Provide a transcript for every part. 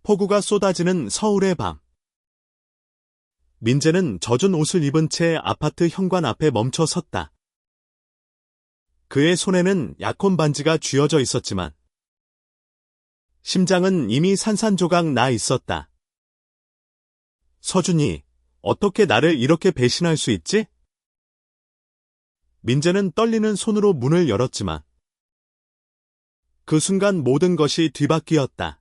폭우가 쏟아지는 서울의 밤. 민재는 젖은 옷을 입은 채 아파트 현관 앞에 멈춰 섰다. 그의 손에는 약혼 반지가 쥐어져 있었지만 심장은 이미 산산조각 나 있었다. 서준이, 어떻게 나를 이렇게 배신할 수 있지? 민재는 떨리는 손으로 문을 열었지만 그 순간 모든 것이 뒤바뀌었다.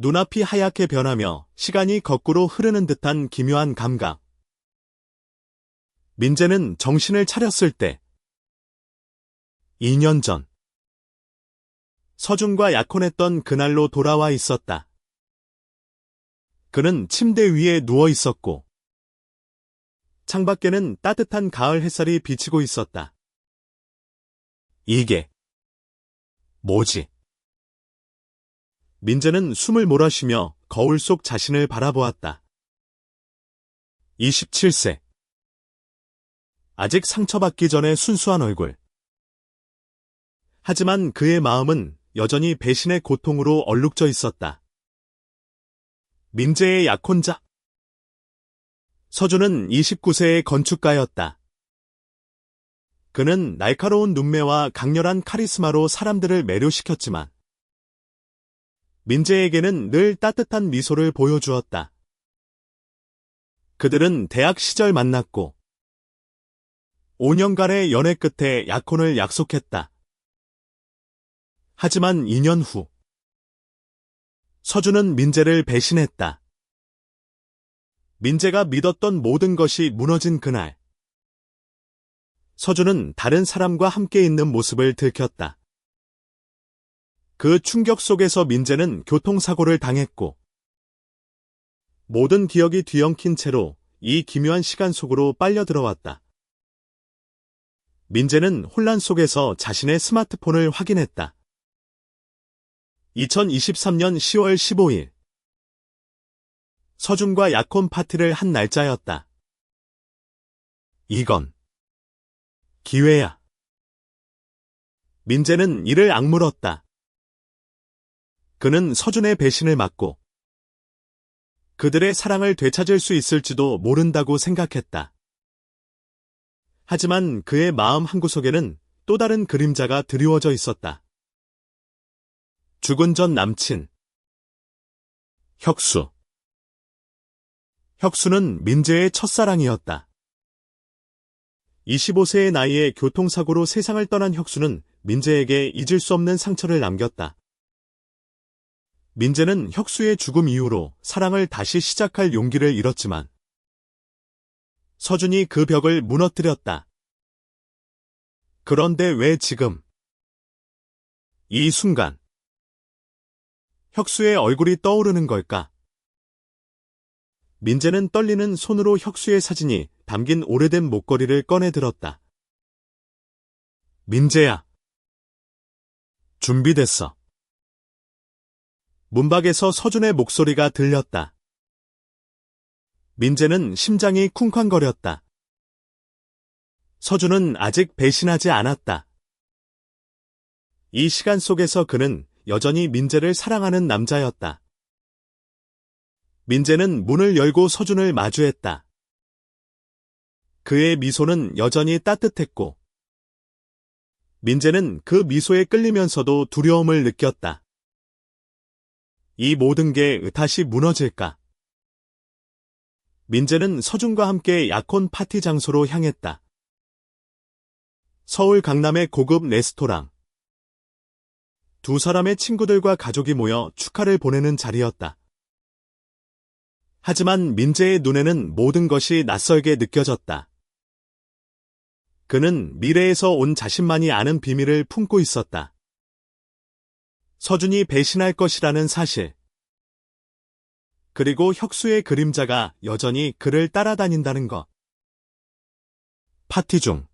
눈앞이 하얗게 변하며 시간이 거꾸로 흐르는 듯한 기묘한 감각. 민재는 정신을 차렸을 때 2년 전 서준과 약혼했던 그날로 돌아와 있었다. 그는 침대 위에 누워 있었고 창밖에는 따뜻한 가을 햇살이 비치고 있었다. 이게 뭐지? 민재는 숨을 몰아쉬며 거울 속 자신을 바라보았다. 27세. 아직 상처받기 전에 순수한 얼굴. 하지만 그의 마음은 여전히 배신의 고통으로 얼룩져 있었다. 민재의 약혼자. 서준은 29세의 건축가였다. 그는 날카로운 눈매와 강렬한 카리스마로 사람들을 매료시켰지만 민재에게는 늘 따뜻한 미소를 보여주었다. 그들은 대학 시절 만났고 5년간의 연애 끝에 약혼을 약속했다. 하지만 2년 후 서준은 민재를 배신했다. 민재가 믿었던 모든 것이 무너진 그날 서준은 다른 사람과 함께 있는 모습을 들켰다. 그 충격 속에서 민재는 교통사고를 당했고 모든 기억이 뒤엉킨 채로 이 기묘한 시간 속으로 빨려 들어왔다. 민재는 혼란 속에서 자신의 스마트폰을 확인했다. 2023년 10월 15일 서준과 약혼 파티를 한 날짜였다. 이건 기회야. 민재는 이를 악물었다. 그는 서준의 배신을 막고 그들의 사랑을 되찾을 수 있을지도 모른다고 생각했다. 하지만 그의 마음 한구석에는 또 다른 그림자가 드리워져 있었다. 죽은 전 남친 혁수. 혁수는 민재의 첫사랑이었다. 25세의 나이에 교통사고로 세상을 떠난 혁수는 민재에게 잊을 수 없는 상처를 남겼다. 민재는 혁수의 죽음 이후로 사랑을 다시 시작할 용기를 잃었지만 서준이 그 벽을 무너뜨렸다. 그런데 왜 지금? 이 순간 혁수의 얼굴이 떠오르는 걸까? 민재는 떨리는 손으로 혁수의 사진이 담긴 오래된 목걸이를 꺼내 들었다. 민재야. 준비됐어. 문밖에서 서준의 목소리가 들렸다. 민재는 심장이 쿵쾅거렸다. 서준은 아직 배신하지 않았다. 이 시간 속에서 그는 여전히 민재를 사랑하는 남자였다. 민재는 문을 열고 서준을 마주했다. 그의 미소는 여전히 따뜻했고 민재는 그 미소에 끌리면서도 두려움을 느꼈다. 이 모든 게 다시 무너질까? 민재는 서준과 함께 약혼 파티 장소로 향했다. 서울 강남의 고급 레스토랑. 두 사람의 친구들과 가족이 모여 축하를 보내는 자리였다. 하지만 민재의 눈에는 모든 것이 낯설게 느껴졌다. 그는 미래에서 온 자신만이 아는 비밀을 품고 있었다. 서준이 배신할 것이라는 사실. 그리고 혁수의 그림자가 여전히 그를 따라다닌다는 것. 파티 중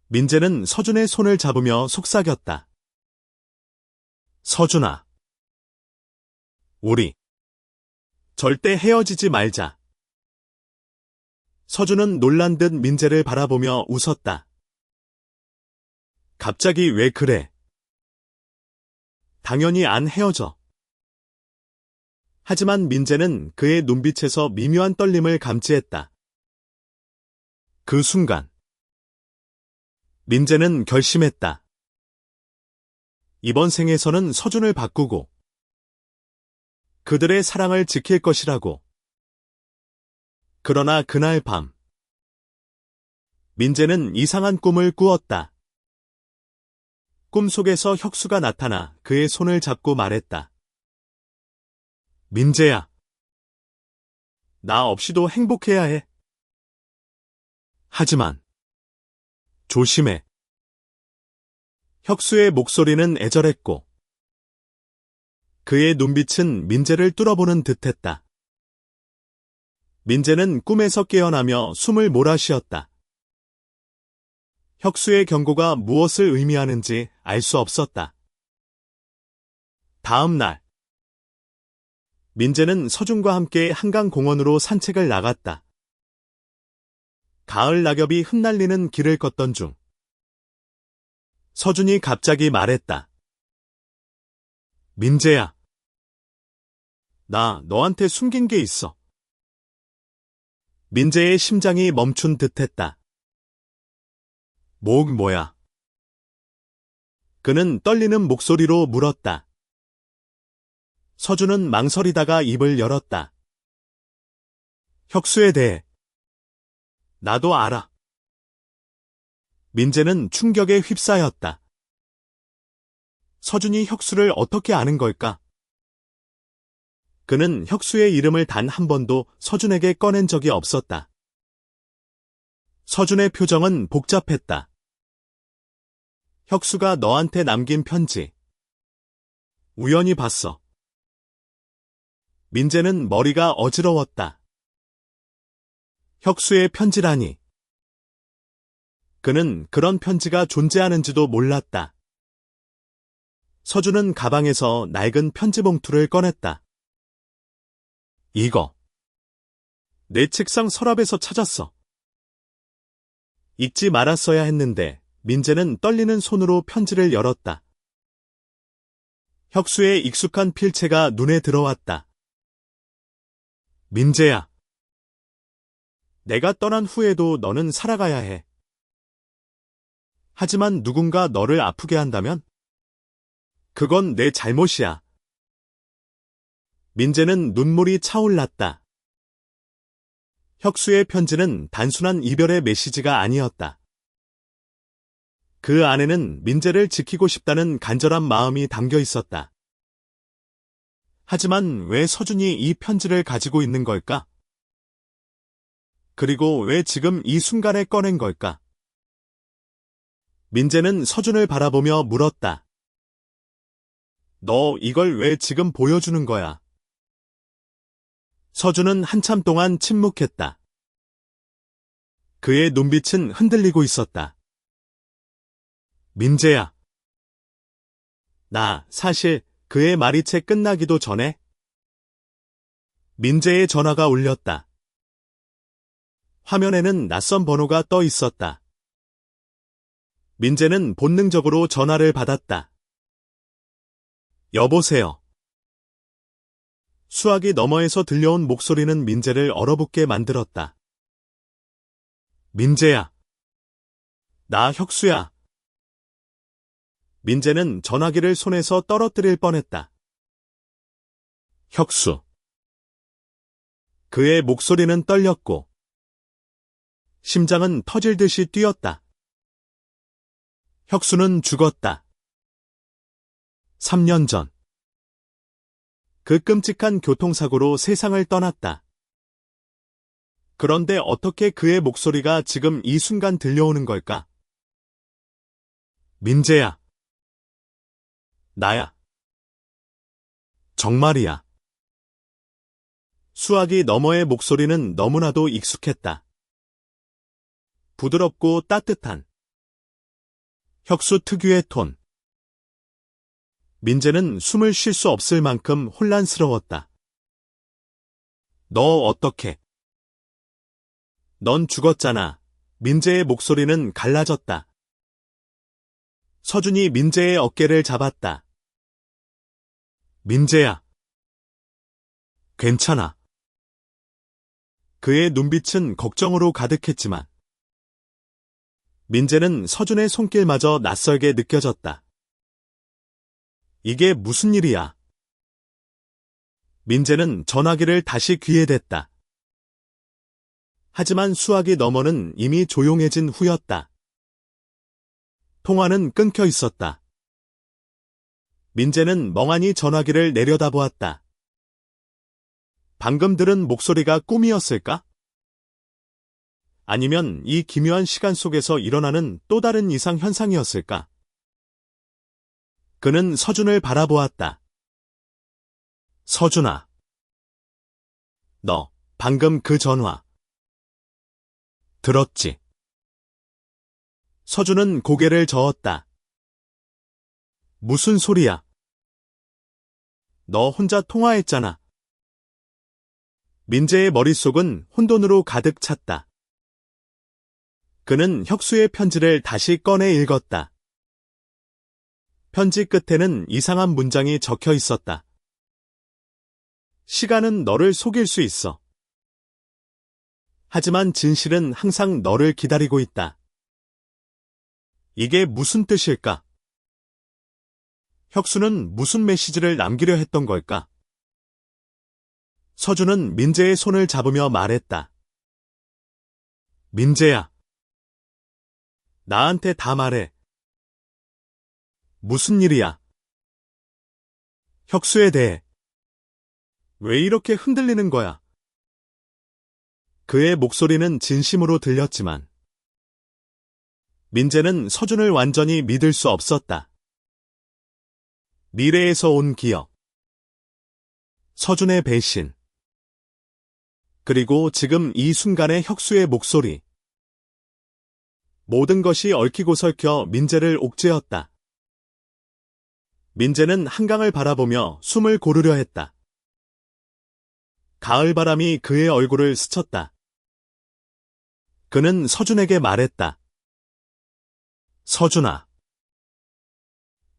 민재는 서준의 손을 잡으며 속삭였다. 서준아. 우리 절대 헤어지지 말자. 서준은 놀란 듯 민재를 바라보며 웃었다. 갑자기 왜 그래? 당연히 안 헤어져. 하지만 민재는 그의 눈빛에서 미묘한 떨림을 감지했다. 그 순간 민재는 결심했다. 이번 생에서는 서준을 바꾸고 그들의 사랑을 지킬 것이라고. 그러나 그날 밤 민재는 이상한 꿈을 꾸었다. 꿈속에서 혁수가 나타나 그의 손을 잡고 말했다. 민재야, 나 없이도 행복해야 해. 하지만 조심해. 혁수의 목소리는 애절했고 그의 눈빛은 민재를 뚫어보는 듯했다. 민재는 꿈에서 깨어나며 숨을 몰아쉬었다. 혁수의 경고가 무엇을 의미하는지 알 수 없었다. 다음 날 민재는 서준과 함께 한강공원으로 산책을 나갔다. 가을 낙엽이 흩날리는 길을 걷던 중 서준이 갑자기 말했다. 민재야, 나 너한테 숨긴 게 있어. 민재의 심장이 멈춘 듯했다. 뭐야? 그는 떨리는 목소리로 물었다. 서준은 망설이다가 입을 열었다. 혁수에 대해. 나도 알아. 민재는 충격에 휩싸였다. 서준이 혁수를 어떻게 아는 걸까? 그는 혁수의 이름을 단 한 번도 서준에게 꺼낸 적이 없었다. 서준의 표정은 복잡했다. 혁수가 너한테 남긴 편지. 우연히 봤어. 민재는 머리가 어지러웠다. 혁수의 편지라니. 그는 그런 편지가 존재하는지도 몰랐다. 서준은 가방에서 낡은 편지 봉투를 꺼냈다. 이거. 내 책상 서랍에서 찾았어. 읽지 말았어야 했는데 민재는 떨리는 손으로 편지를 열었다. 혁수의 익숙한 필체가 눈에 들어왔다. 민재야. 내가 떠난 후에도 너는 살아가야 해. 하지만 누군가 너를 아프게 한다면? 그건 내 잘못이야. 민재는 눈물이 차올랐다. 혁수의 편지는 단순한 이별의 메시지가 아니었다. 그 안에는 민재를 지키고 싶다는 간절한 마음이 담겨 있었다. 하지만 왜 서준이 이 편지를 가지고 있는 걸까? 그리고 왜 지금 이 순간에 꺼낸 걸까? 민재는 서준을 바라보며 물었다. 너 이걸 왜 지금 보여주는 거야? 서준은 한참 동안 침묵했다. 그의 눈빛은 흔들리고 있었다. 민재야. 나 사실 그의 말이 채 끝나기도 전에 민재의 전화가 울렸다. 화면에는 낯선 번호가 떠 있었다. 민재는 본능적으로 전화를 받았다. 여보세요. 수화기 너머에서 들려온 목소리는 민재를 얼어붙게 만들었다. 민재야. 나 혁수야. 민재는 전화기를 손에서 떨어뜨릴 뻔했다. 혁수. 그의 목소리는 떨렸고 심장은 터질 듯이 뛰었다. 혁수는 죽었다. 3년 전. 그 끔찍한 교통사고로 세상을 떠났다. 그런데 어떻게 그의 목소리가 지금 이 순간 들려오는 걸까? 민재야. 나야. 정말이야. 수화기 너머의 목소리는 너무나도 익숙했다. 부드럽고 따뜻한 혁수 특유의 톤. 민재는 숨을 쉴 수 없을 만큼 혼란스러웠다. 너 어떻게? 넌 죽었잖아. 민재의 목소리는 갈라졌다. 서준이 민재의 어깨를 잡았다. 민재야. 괜찮아. 그의 눈빛은 걱정으로 가득했지만 민재는 서준의 손길마저 낯설게 느껴졌다. 이게 무슨 일이야? 민재는 전화기를 다시 귀에 댔다. 하지만 수화기 너머는 이미 조용해진 후였다. 통화는 끊겨 있었다. 민재는 멍하니 전화기를 내려다보았다. 방금 들은 목소리가 꿈이었을까? 아니면 이 기묘한 시간 속에서 일어나는 또 다른 이상 현상이었을까? 그는 서준을 바라보았다. 서준아. 너 방금 그 전화 들었지? 서준은 고개를 저었다. 무슨 소리야? 너 혼자 통화했잖아. 민재의 머릿속은 혼돈으로 가득 찼다. 그는 혁수의 편지를 다시 꺼내 읽었다. 편지 끝에는 이상한 문장이 적혀 있었다. 시간은 너를 속일 수 있어. 하지만 진실은 항상 너를 기다리고 있다. 이게 무슨 뜻일까? 혁수는 무슨 메시지를 남기려 했던 걸까? 서준은 민재의 손을 잡으며 말했다. 민재야. 나한테 다 말해. 무슨 일이야? 혁수에 대해. 왜 이렇게 흔들리는 거야? 그의 목소리는 진심으로 들렸지만 민재는 서준을 완전히 믿을 수 없었다. 미래에서 온 기억. 서준의 배신. 그리고 지금 이 순간의 혁수의 목소리. 모든 것이 얽히고 설켜 민재를 옥죄었다. 민재는 한강을 바라보며 숨을 고르려 했다. 가을바람이 그의 얼굴을 스쳤다. 그는 서준에게 말했다. 서준아.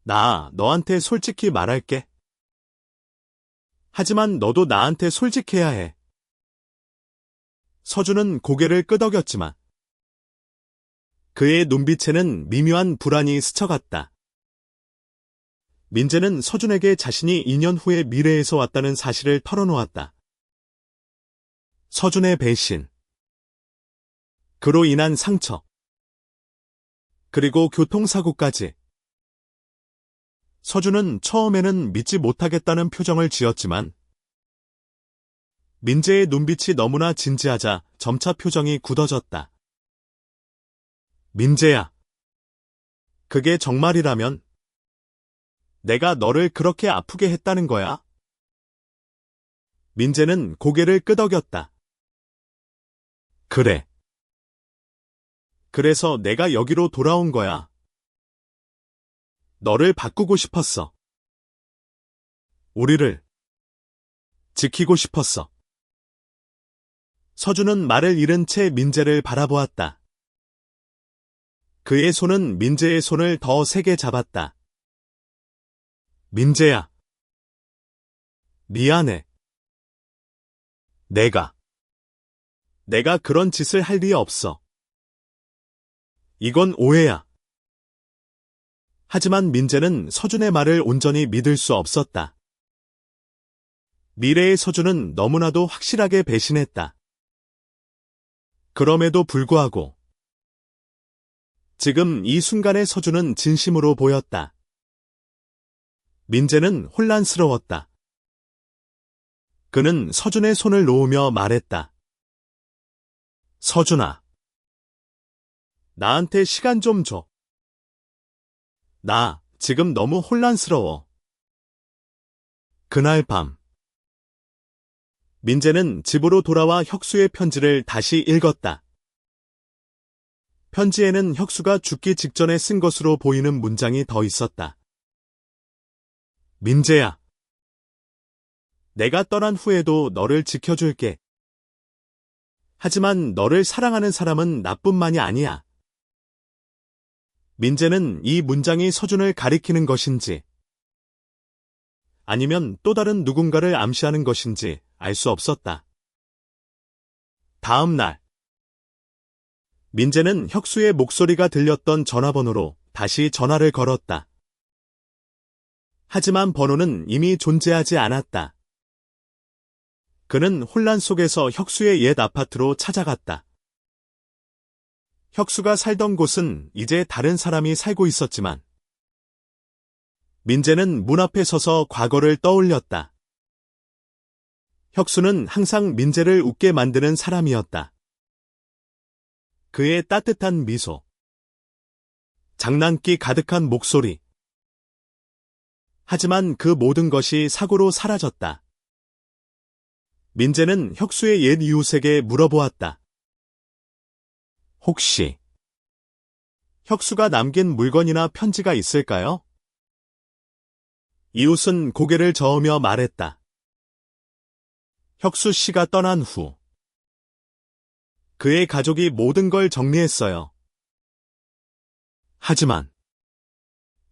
나 너한테 솔직히 말할게. 하지만 너도 나한테 솔직해야 해. 서준은 고개를 끄덕였지만 그의 눈빛에는 미묘한 불안이 스쳐갔다. 민재는 서준에게 자신이 2년 후에 미래에서 왔다는 사실을 털어놓았다. 서준의 배신. 그로 인한 상처. 그리고 교통사고까지. 서준은 처음에는 믿지 못하겠다는 표정을 지었지만 민재의 눈빛이 너무나 진지하자 점차 표정이 굳어졌다. 민재야. 그게 정말이라면 내가 너를 그렇게 아프게 했다는 거야? 민재는 고개를 끄덕였다. 그래. 그래서 내가 여기로 돌아온 거야. 너를 바꾸고 싶었어. 우리를 지키고 싶었어. 서준은 말을 잃은 채 민재를 바라보았다. 그의 손은 민재의 손을 더 세게 잡았다. 민재야. 미안해. 내가 그런 짓을 할 리 없어. 이건 오해야. 하지만 민재는 서준의 말을 온전히 믿을 수 없었다. 미래의 서준은 너무나도 확실하게 배신했다. 그럼에도 불구하고 지금 이 순간의 서준은 진심으로 보였다. 민재는 혼란스러웠다. 그는 서준의 손을 놓으며 말했다. 서준아. 나한테 시간 좀 줘. 나 지금 너무 혼란스러워. 그날 밤 민재는 집으로 돌아와 혁수의 편지를 다시 읽었다. 편지에는 혁수가 죽기 직전에 쓴 것으로 보이는 문장이 더 있었다. 민재야. 내가 떠난 후에도 너를 지켜줄게. 하지만 너를 사랑하는 사람은 나뿐만이 아니야. 민재는 이 문장이 서준을 가리키는 것인지 아니면 또 다른 누군가를 암시하는 것인지 알 수 없었다. 다음 날, 민재는 혁수의 목소리가 들렸던 전화번호로 다시 전화를 걸었다. 하지만 번호는 이미 존재하지 않았다. 그는 혼란 속에서 혁수의 옛 아파트로 찾아갔다. 혁수가 살던 곳은 이제 다른 사람이 살고 있었지만 민재는 문 앞에 서서 과거를 떠올렸다. 혁수는 항상 민재를 웃게 만드는 사람이었다. 그의 따뜻한 미소, 장난기 가득한 목소리. 하지만 그 모든 것이 사고로 사라졌다. 민재는 혁수의 옛 이웃에게 물어보았다. 혹시 혁수가 남긴 물건이나 편지가 있을까요? 이웃은 고개를 저으며 말했다. 혁수 씨가 떠난 후 그의 가족이 모든 걸 정리했어요. 하지만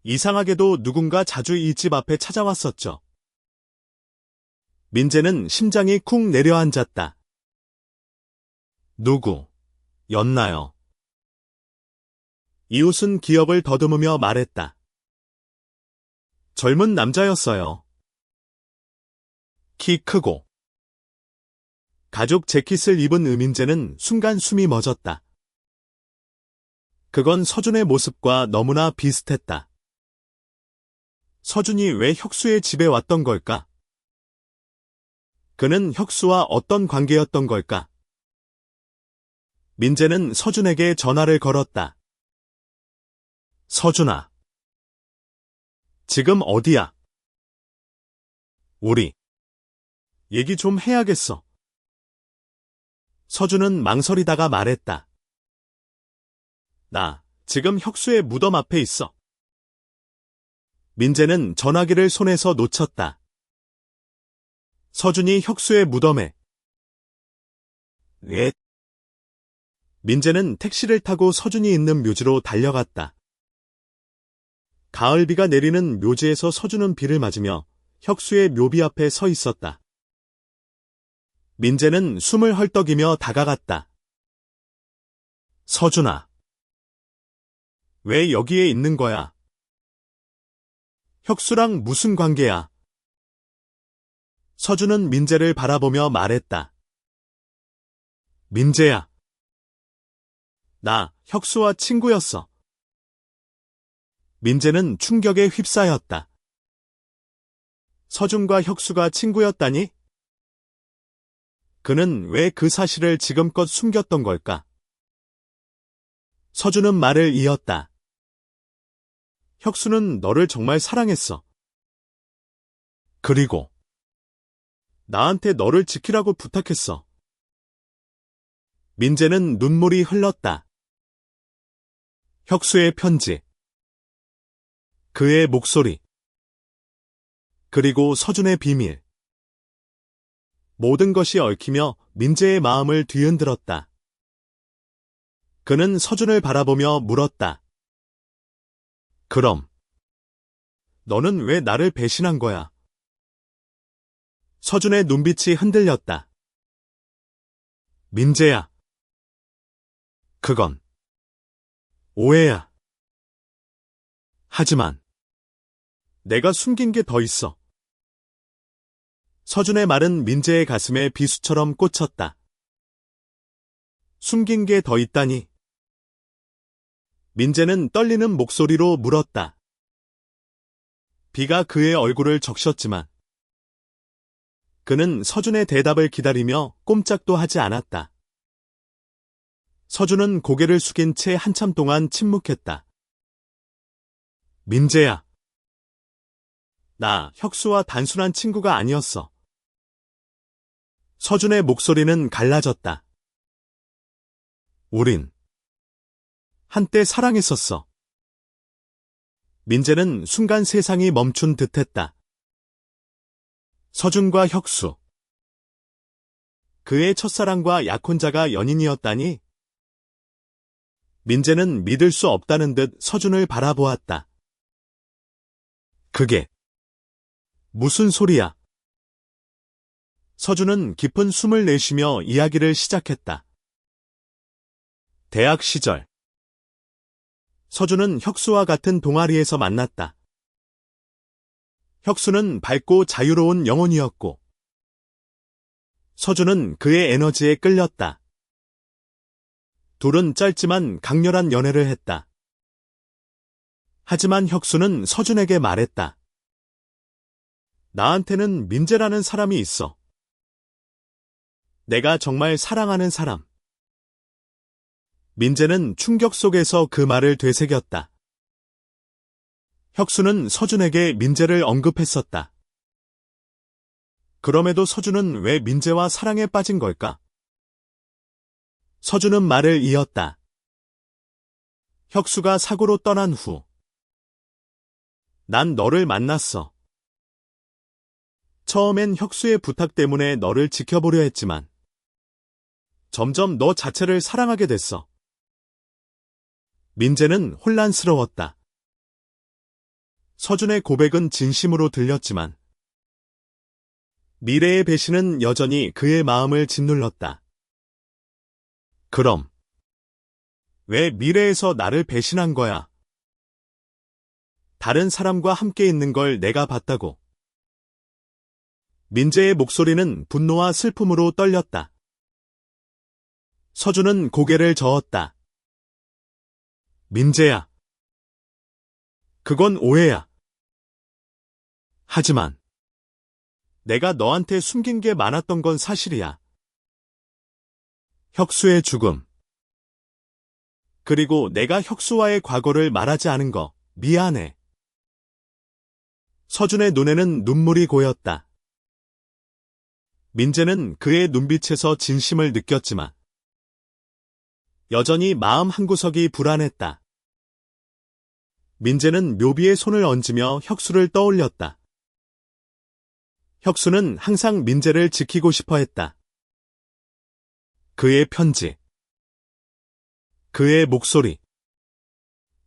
이상하게도 누군가 자주 이 집 앞에 찾아왔었죠. 민재는 심장이 쿵 내려앉았다. 누구였나요? 이웃은 기억을 더듬으며 말했다. 젊은 남자였어요. 키 크고 가죽 재킷을 입은 민재는 순간 숨이 멎었다. 그건 서준의 모습과 너무나 비슷했다. 서준이 왜 혁수의 집에 왔던 걸까? 그는 혁수와 어떤 관계였던 걸까? 민재는 서준에게 전화를 걸었다. 서준아. 지금 어디야? 우리 얘기 좀 해야겠어. 서준은 망설이다가 말했다. 나 지금 혁수의 무덤 앞에 있어. 민재는 전화기를 손에서 놓쳤다. 서준이 혁수의 무덤에. 왜? 민재는 택시를 타고 서준이 있는 묘지로 달려갔다. 가을비가 내리는 묘지에서 서준은 비를 맞으며 혁수의 묘비 앞에 서 있었다. 민재는 숨을 헐떡이며 다가갔다. 서준아. 왜 여기에 있는 거야? 혁수랑 무슨 관계야? 서준은 민재를 바라보며 말했다. 민재야. 나 혁수와 친구였어. 민재는 충격에 휩싸였다. 서준과 혁수가 친구였다니? 그는 왜 그 사실을 지금껏 숨겼던 걸까? 서준은 말을 이었다. 혁수는 너를 정말 사랑했어. 그리고 나한테 너를 지키라고 부탁했어. 민재는 눈물이 흘렀다. 혁수의 편지, 그의 목소리, 그리고 서준의 비밀. 모든 것이 얽히며 민재의 마음을 뒤흔들었다. 그는 서준을 바라보며 물었다. 그럼 너는 왜 나를 배신한 거야? 서준의 눈빛이 흔들렸다. 민재야. 그건 오해야. 하지만 내가 숨긴 게 더 있어. 서준의 말은 민재의 가슴에 비수처럼 꽂혔다. 숨긴 게 더 있다니. 민재는 떨리는 목소리로 물었다. 비가 그의 얼굴을 적셨지만 그는 서준의 대답을 기다리며 꼼짝도 하지 않았다. 서준은 고개를 숙인 채 한참 동안 침묵했다. 민재야. 나 혁수와 단순한 친구가 아니었어. 서준의 목소리는 갈라졌다. 우린 한때 사랑했었어. 민재는 순간 세상이 멈춘 듯했다. 서준과 혁수. 그의 첫사랑과 약혼자가 연인이었다니? 민재는 믿을 수 없다는 듯 서준을 바라보았다. 그게 무슨 소리야? 서준은 깊은 숨을 내쉬며 이야기를 시작했다. 대학 시절. 서준은 혁수와 같은 동아리에서 만났다. 혁수는 밝고 자유로운 영혼이었고, 서준은 그의 에너지에 끌렸다. 둘은 짧지만 강렬한 연애를 했다. 하지만 혁수는 서준에게 말했다. 나한테는 민재라는 사람이 있어. 내가 정말 사랑하는 사람. 민재는 충격 속에서 그 말을 되새겼다. 혁수는 서준에게 민재를 언급했었다. 그럼에도 서준은 왜 민재와 사랑에 빠진 걸까? 서준은 말을 이었다. 혁수가 사고로 떠난 후, 난 너를 만났어. 처음엔 혁수의 부탁 때문에 너를 지켜보려 했지만, 점점 너 자체를 사랑하게 됐어. 민재는 혼란스러웠다. 서준의 고백은 진심으로 들렸지만, 미래의 배신은 여전히 그의 마음을 짓눌렀다. 그럼, 왜 미래에서 나를 배신한 거야? 다른 사람과 함께 있는 걸 내가 봤다고. 민재의 목소리는 분노와 슬픔으로 떨렸다. 서준은 고개를 저었다. 민재야. 그건 오해야. 하지만 내가 너한테 숨긴 게 많았던 건 사실이야. 혁수의 죽음. 그리고 내가 혁수와의 과거를 말하지 않은 거 미안해. 서준의 눈에는 눈물이 고였다. 민재는 그의 눈빛에서 진심을 느꼈지만 여전히 마음 한구석이 불안했다. 민재는 묘비에 손을 얹으며 혁수를 떠올렸다. 혁수는 항상 민재를 지키고 싶어 했다. 그의 편지, 그의 목소리,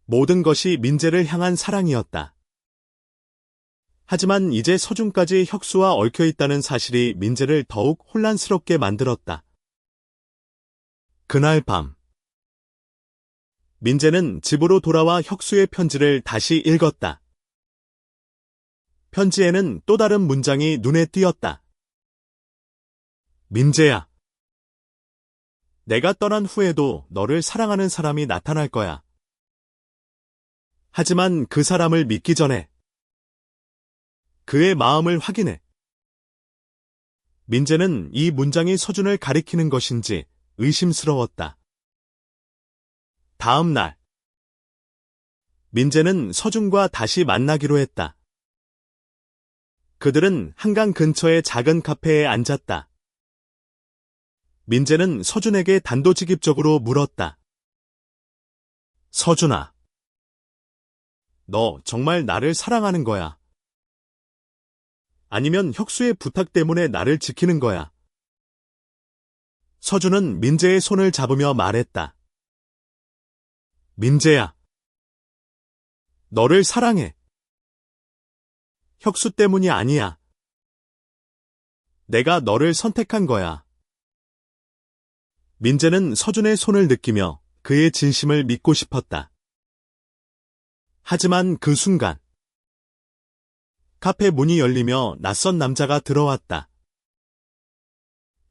모든 것이 민재를 향한 사랑이었다. 하지만 이제 서준까지 혁수와 얽혀있다는 사실이 민재를 더욱 혼란스럽게 만들었다. 그날 밤, 민재는 집으로 돌아와 혁수의 편지를 다시 읽었다. 편지에는 또 다른 문장이 눈에 띄었다. 민재야. 내가 떠난 후에도 너를 사랑하는 사람이 나타날 거야. 하지만 그 사람을 믿기 전에 그의 마음을 확인해. 민재는 이 문장이 서준을 가리키는 것인지 의심스러웠다. 다음 날, 민재는 서준과 다시 만나기로 했다. 그들은 한강 근처의 작은 카페에 앉았다. 민재는 서준에게 단도직입적으로 물었다. 서준아, 너 정말 나를 사랑하는 거야? 아니면 혁수의 부탁 때문에 나를 지키는 거야? 서준은 민재의 손을 잡으며 말했다. 민재야, 너를 사랑해. 혁수 때문이 아니야. 내가 너를 선택한 거야. 민재는 서준의 손을 느끼며 그의 진심을 믿고 싶었다. 하지만 그 순간, 카페 문이 열리며 낯선 남자가 들어왔다.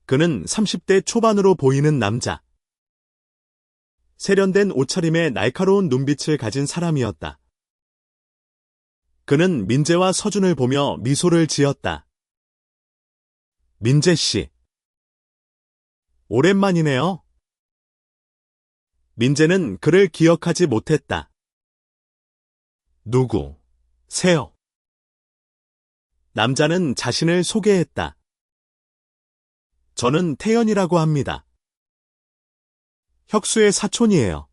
그는 30대 초반으로 보이는 남자. 세련된 옷차림에 날카로운 눈빛을 가진 사람이었다. 그는 민재와 서준을 보며 미소를 지었다. 민재 씨. 오랜만이네요. 민재는 그를 기억하지 못했다. 누구세요? 남자는 자신을 소개했다. 저는 태연이라고 합니다. 혁수의 사촌이에요.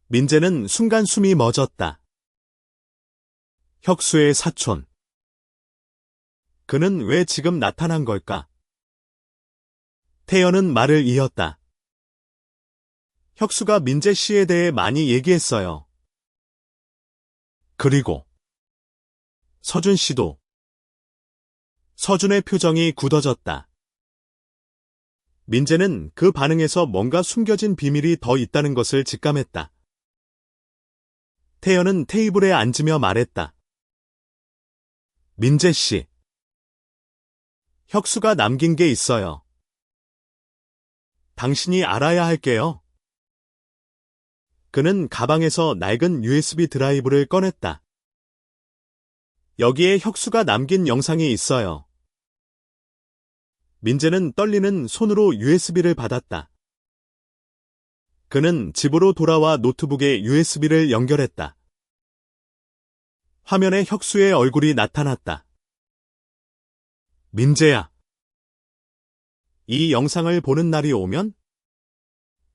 민재는 순간 숨이 멎었다. 혁수의 사촌. 그는 왜 지금 나타난 걸까? 태연은 말을 이었다. 혁수가 민재 씨에 대해 많이 얘기했어요. 그리고 서준 씨도. 서준의 표정이 굳어졌다. 민재는 그 반응에서 뭔가 숨겨진 비밀이 더 있다는 것을 직감했다. 태연은 테이블에 앉으며 말했다. 민재 씨. 혁수가 남긴 게 있어요. 당신이 알아야 할게요. 그는 가방에서 낡은 USB 드라이브를 꺼냈다. 여기에 혁수가 남긴 영상이 있어요. 민재는 떨리는 손으로 USB를 받았다. 그는 집으로 돌아와 노트북에 USB를 연결했다. 화면에 혁수의 얼굴이 나타났다. 민재야. 이 영상을 보는 날이 오면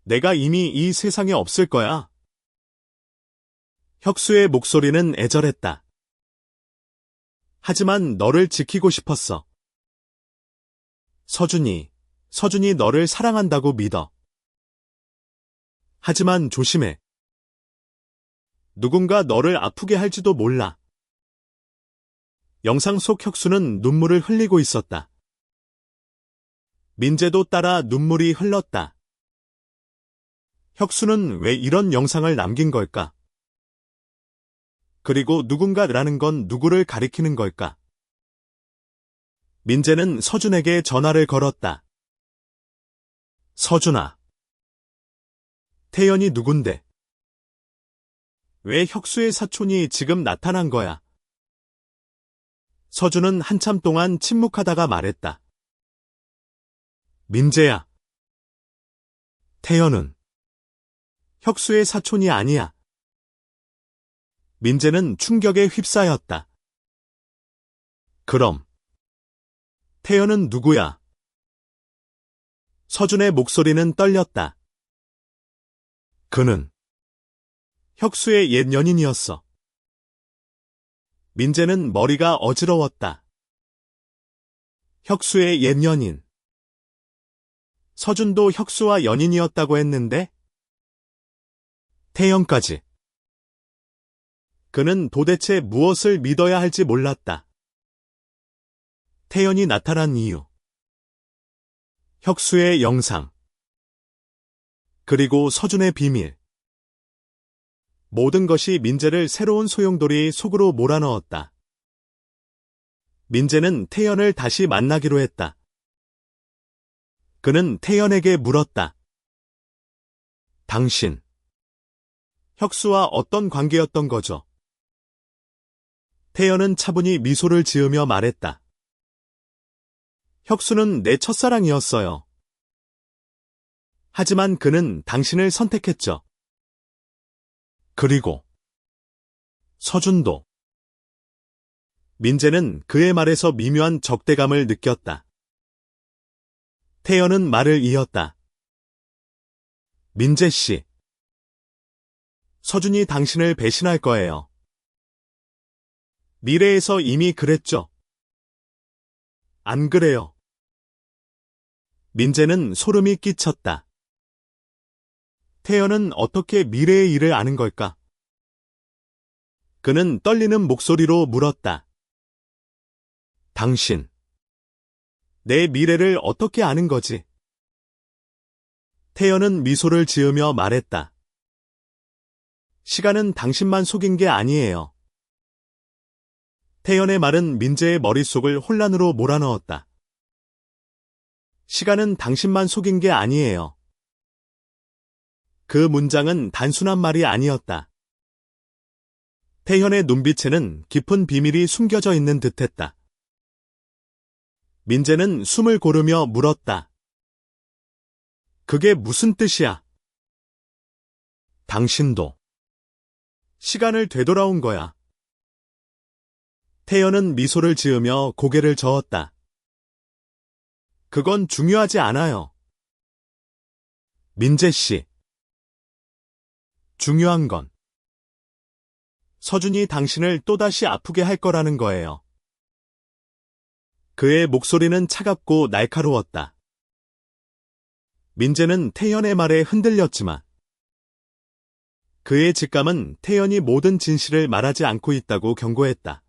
내가 이미 이 세상에 없을 거야. 혁수의 목소리는 애절했다. 하지만 너를 지키고 싶었어. 서준이 너를 사랑한다고 믿어. 하지만 조심해. 누군가 너를 아프게 할지도 몰라. 영상 속 혁수는 눈물을 흘리고 있었다. 민재도 따라 눈물이 흘렀다. 혁수는 왜 이런 영상을 남긴 걸까? 그리고 누군가라는 건 누구를 가리키는 걸까? 민재는 서준에게 전화를 걸었다. 서준아. 태연이 누군데? 왜 혁수의 사촌이 지금 나타난 거야? 서준은 한참 동안 침묵하다가 말했다. 민재야. 태연은 혁수의 사촌이 아니야. 민재는 충격에 휩싸였다. 그럼 태연은 누구야? 서준의 목소리는 떨렸다. 그는 혁수의 옛 연인이었어. 민재는 머리가 어지러웠다. 혁수의 옛 연인. 서준도 혁수와 연인이었다고 했는데? 태연까지. 그는 도대체 무엇을 믿어야 할지 몰랐다. 태연이 나타난 이유. 혁수의 영상. 그리고 서준의 비밀. 모든 것이 민재를 새로운 소용돌이 속으로 몰아넣었다. 민재는 태연을 다시 만나기로 했다. 그는 태연에게 물었다. 당신, 혁수와 어떤 관계였던 거죠? 태연은 차분히 미소를 지으며 말했다. 혁수는 내 첫사랑이었어요. 하지만 그는 당신을 선택했죠. 그리고 서준도. 민재는 그의 말에서 미묘한 적대감을 느꼈다. 태연은 말을 이었다. 민재 씨. 서준이 당신을 배신할 거예요. 미래에서 이미 그랬죠. 안 그래요. 민재는 소름이 끼쳤다. 태연은 어떻게 미래의 일을 아는 걸까? 그는 떨리는 목소리로 물었다. 당신, 내 미래를 어떻게 아는 거지? 태연은 미소를 지으며 말했다. 시간은 당신만 속인 게 아니에요. 태연의 말은 민재의 머릿속을 혼란으로 몰아넣었다. 시간은 당신만 속인 게 아니에요. 그 문장은 단순한 말이 아니었다. 태연의 눈빛에는 깊은 비밀이 숨겨져 있는 듯했다. 민재는 숨을 고르며 물었다. 그게 무슨 뜻이야? 당신도 시간을 되돌아온 거야. 태연은 미소를 지으며 고개를 저었다. 그건 중요하지 않아요. 민재 씨. 중요한 건 서준이 당신을 또다시 아프게 할 거라는 거예요. 그의 목소리는 차갑고 날카로웠다. 민재는 태연의 말에 흔들렸지만 그의 직감은 태연이 모든 진실을 말하지 않고 있다고 경고했다.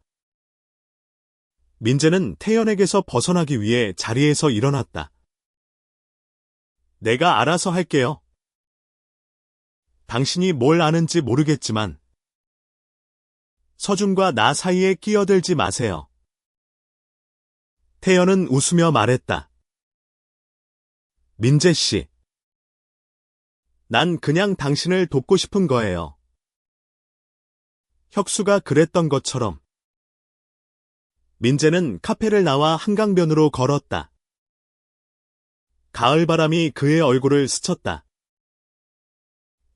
민재는 태연에게서 벗어나기 위해 자리에서 일어났다. 내가 알아서 할게요. 당신이 뭘 아는지 모르겠지만 서준과 나 사이에 끼어들지 마세요. 태연은 웃으며 말했다. 민재 씨. 난 그냥 당신을 돕고 싶은 거예요. 혁수가 그랬던 것처럼. 민재는 카페를 나와 한강변으로 걸었다. 가을바람이 그의 얼굴을 스쳤다.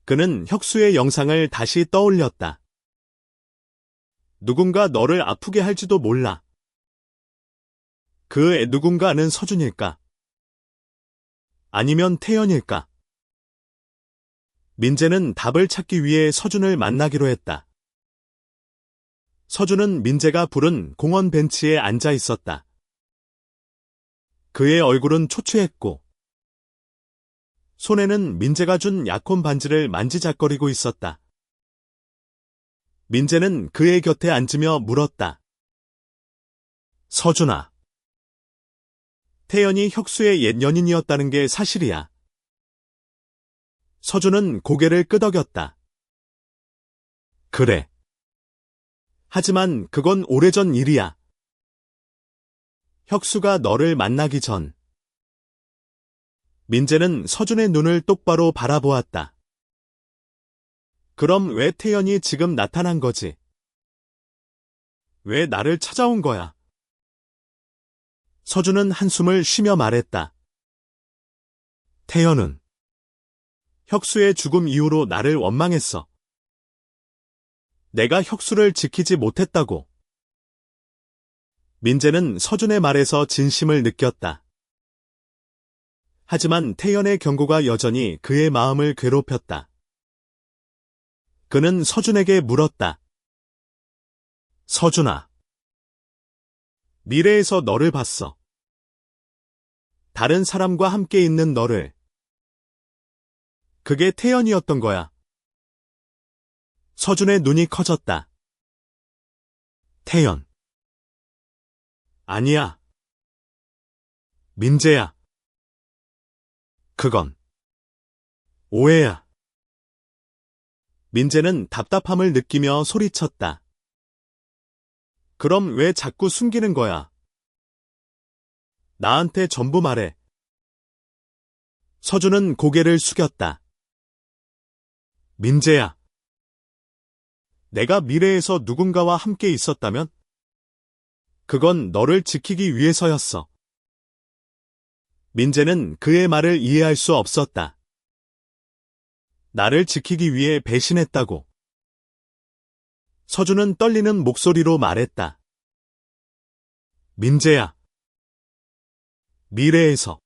그는 혁수의 영상을 다시 떠올렸다. 누군가 너를 아프게 할지도 몰라. 그 누군가는 서준일까? 아니면 태연일까? 민재는 답을 찾기 위해 서준을 만나기로 했다. 서준은 민재가 부른 공원 벤치에 앉아 있었다. 그의 얼굴은 초췌했고 손에는 민재가 준 약혼 반지를 만지작거리고 있었다. 민재는 그의 곁에 앉으며 물었다. 서준아. 태연이 혁수의 옛 연인이었다는 게 사실이야. 서준은 고개를 끄덕였다. 그래. 하지만 그건 오래전 일이야. 혁수가 너를 만나기 전. 민재는 서준의 눈을 똑바로 바라보았다. 그럼 왜 태연이 지금 나타난 거지? 왜 나를 찾아온 거야? 서준은 한숨을 쉬며 말했다. 태연은 혁수의 죽음 이후로 나를 원망했어. 내가 혁수를 지키지 못했다고. 민재는 서준의 말에서 진심을 느꼈다. 하지만 태연의 경고가 여전히 그의 마음을 괴롭혔다. 그는 서준에게 물었다. 서준아. 미래에서 너를 봤어. 다른 사람과 함께 있는 너를. 그게 태연이었던 거야. 서준의 눈이 커졌다. 태연. 아니야. 민재야. 그건 오해야. 민재는 답답함을 느끼며 소리쳤다. 그럼 왜 자꾸 숨기는 거야? 나한테 전부 말해. 서준은 고개를 숙였다. 민재야. 내가 미래에서 누군가와 함께 있었다면? 그건 너를 지키기 위해서였어. 민재는 그의 말을 이해할 수 없었다. 나를 지키기 위해 배신했다고. 서준은 떨리는 목소리로 말했다. 민재야. 미래에서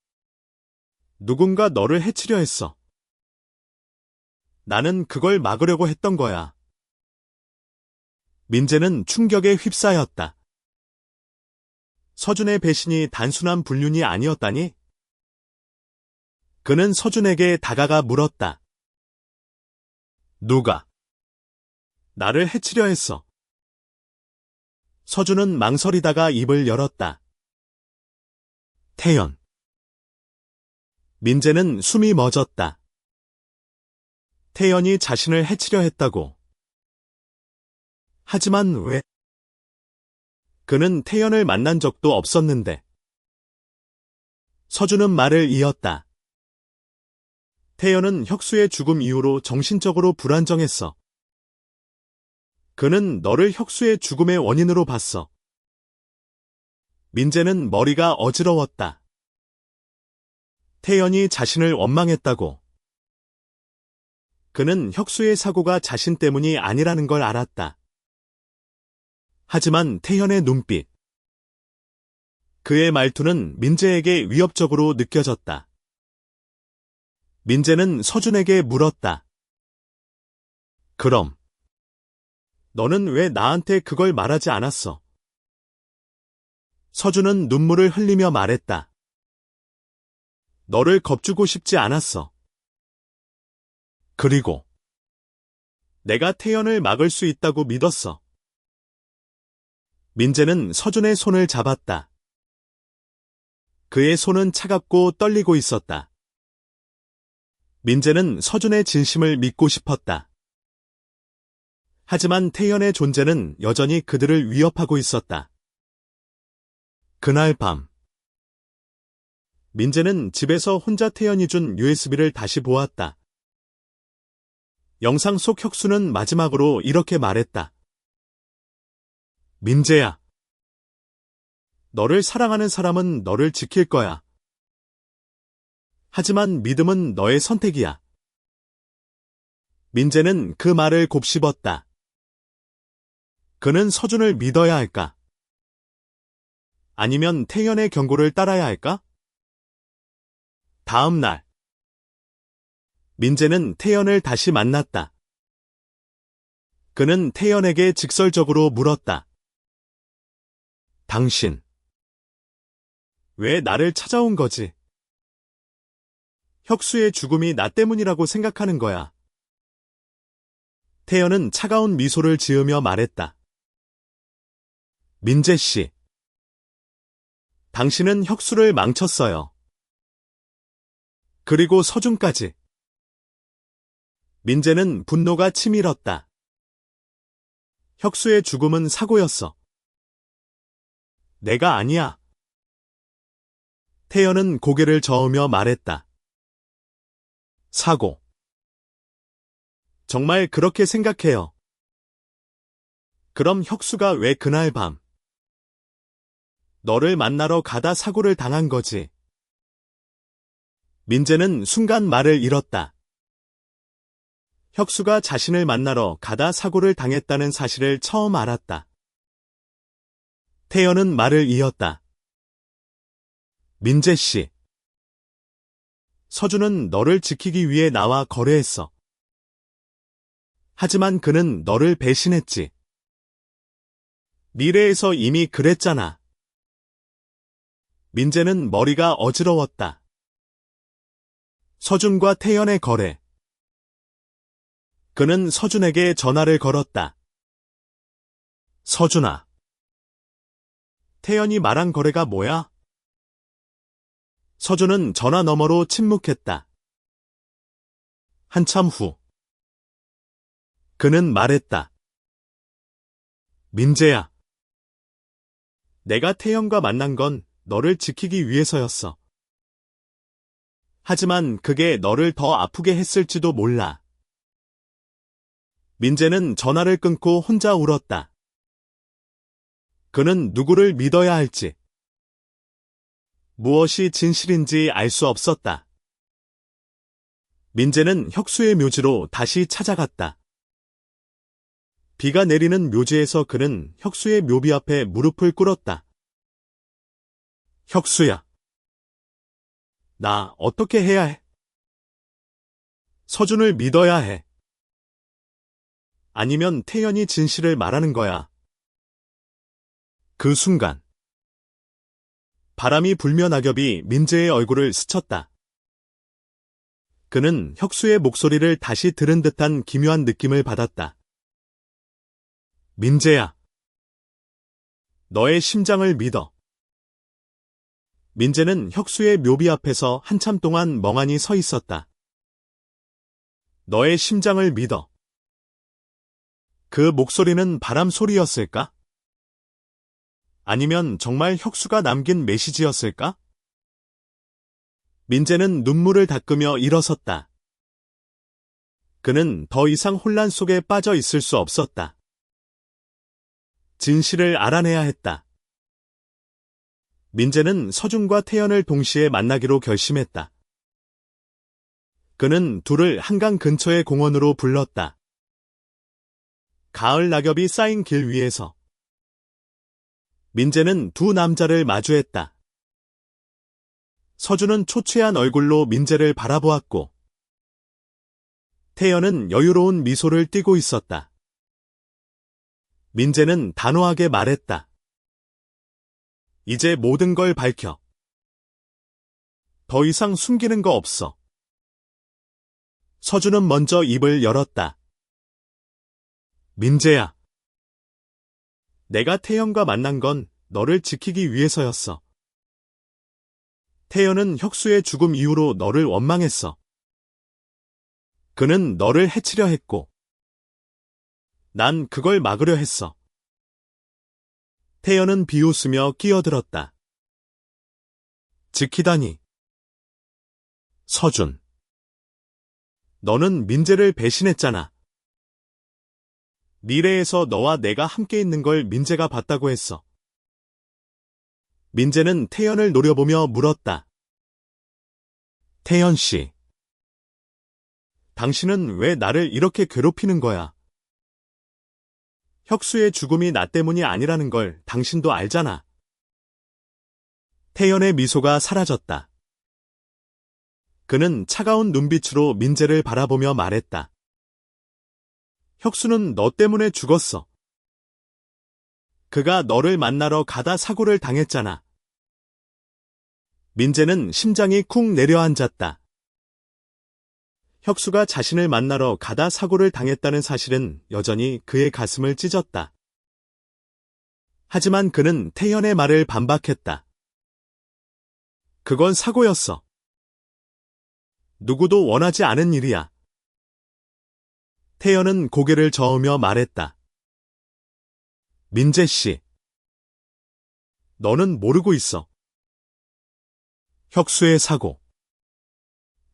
누군가 너를 해치려 했어. 나는 그걸 막으려고 했던 거야. 민재는 충격에 휩싸였다. 서준의 배신이 단순한 불륜이 아니었다니? 그는 서준에게 다가가 물었다. 누가 나를 해치려 했어? 서준은 망설이다가 입을 열었다. 태연. 민재는 숨이 멎었다. 태연이 자신을 해치려 했다고. 하지만 왜? 그는 태연을 만난 적도 없었는데. 서준은 말을 이었다. 태연은 혁수의 죽음 이후로 정신적으로 불안정했어. 그는 너를 혁수의 죽음의 원인으로 봤어. 민재는 머리가 어지러웠다. 태연이 자신을 원망했다고. 그는 혁수의 사고가 자신 때문이 아니라는 걸 알았다. 하지만 태연의 눈빛. 그의 말투는 민재에게 위협적으로 느껴졌다. 민재는 서준에게 물었다. 그럼 너는 왜 나한테 그걸 말하지 않았어? 서준은 눈물을 흘리며 말했다. 너를 겁주고 싶지 않았어. 그리고 내가 태연을 막을 수 있다고 믿었어. 민재는 서준의 손을 잡았다. 그의 손은 차갑고 떨리고 있었다. 민재는 서준의 진심을 믿고 싶었다. 하지만 태연의 존재는 여전히 그들을 위협하고 있었다. 그날 밤, 민재는 집에서 혼자 태연이 준 USB를 다시 보았다. 영상 속 혁수는 마지막으로 이렇게 말했다. 민재야. 너를 사랑하는 사람은 너를 지킬 거야. 하지만 믿음은 너의 선택이야. 민재는 그 말을 곱씹었다. 그는 서준을 믿어야 할까? 아니면 태연의 경고를 따라야 할까? 다음 날, 민재는 태연을 다시 만났다. 그는 태연에게 직설적으로 물었다. 당신, 왜 나를 찾아온 거지? 혁수의 죽음이 나 때문이라고 생각하는 거야. 태연은 차가운 미소를 지으며 말했다. 민재 씨, 당신은 혁수를 망쳤어요. 그리고 서준까지. 민재는 분노가 치밀었다. 혁수의 죽음은 사고였어. 내가 아니야. 태연은 고개를 저으며 말했다. 사고. 정말 그렇게 생각해요. 그럼 혁수가 왜 그날 밤 너를 만나러 가다 사고를 당한 거지? 민재는 순간 말을 잃었다. 혁수가 자신을 만나러 가다 사고를 당했다는 사실을 처음 알았다. 태연은 말을 이었다. 민재 씨. 서준은 너를 지키기 위해 나와 거래했어. 하지만 그는 너를 배신했지. 미래에서 이미 그랬잖아. 민재는 머리가 어지러웠다. 서준과 태연의 거래. 그는 서준에게 전화를 걸었다. 서준아. 태연이 말한 거래가 뭐야? 서준은 전화 너머로 침묵했다. 한참 후. 그는 말했다. 민재야. 내가 태연과 만난 건 너를 지키기 위해서였어. 하지만 그게 너를 더 아프게 했을지도 몰라. 민재는 전화를 끊고 혼자 울었다. 그는 누구를 믿어야 할지, 무엇이 진실인지 알 수 없었다. 민재는 혁수의 묘지로 다시 찾아갔다. 비가 내리는 묘지에서 그는 혁수의 묘비 앞에 무릎을 꿇었다. 혁수야. 나 어떻게 해야 해? 서준을 믿어야 해. 아니면 태연이 진실을 말하는 거야. 그 순간 바람이 불며 낙엽이 민재의 얼굴을 스쳤다. 그는 혁수의 목소리를 다시 들은 듯한 기묘한 느낌을 받았다. 민재야. 너의 심장을 믿어. 민재는 혁수의 묘비 앞에서 한참 동안 멍하니 서 있었다. 너의 심장을 믿어. 그 목소리는 바람 소리였을까? 아니면 정말 혁수가 남긴 메시지였을까? 민재는 눈물을 닦으며 일어섰다. 그는 더 이상 혼란 속에 빠져 있을 수 없었다. 진실을 알아내야 했다. 민재는 서준과 태연을 동시에 만나기로 결심했다. 그는 둘을 한강 근처의 공원으로 불렀다. 가을 낙엽이 쌓인 길 위에서 민재는 두 남자를 마주했다. 서준은 초췌한 얼굴로 민재를 바라보았고 태연은 여유로운 미소를 띠고 있었다. 민재는 단호하게 말했다. 이제 모든 걸 밝혀. 더 이상 숨기는 거 없어. 서준은 먼저 입을 열었다. 민재야. 내가 태연과 만난 건 너를 지키기 위해서였어. 태연은 혁수의 죽음 이후로 너를 원망했어. 그는 너를 해치려 했고, 난 그걸 막으려 했어. 태연은 비웃으며 끼어들었다. 지키다니. 서준. 너는 민재를 배신했잖아. 미래에서 너와 내가 함께 있는 걸 민재가 봤다고 했어. 민재는 태연을 노려보며 물었다. 태연 씨. 당신은 왜 나를 이렇게 괴롭히는 거야? 혁수의 죽음이 나 때문이 아니라는 걸 당신도 알잖아. 태연의 미소가 사라졌다. 그는 차가운 눈빛으로 민재를 바라보며 말했다. 혁수는 너 때문에 죽었어. 그가 너를 만나러 가다 사고를 당했잖아. 민재는 심장이 쿵 내려앉았다. 혁수가 자신을 만나러 가다 사고를 당했다는 사실은 여전히 그의 가슴을 찢었다. 하지만 그는 태연의 말을 반박했다. 그건 사고였어. 누구도 원하지 않은 일이야. 태연은 고개를 저으며 말했다. 민재 씨. 너는 모르고 있어. 혁수의 사고.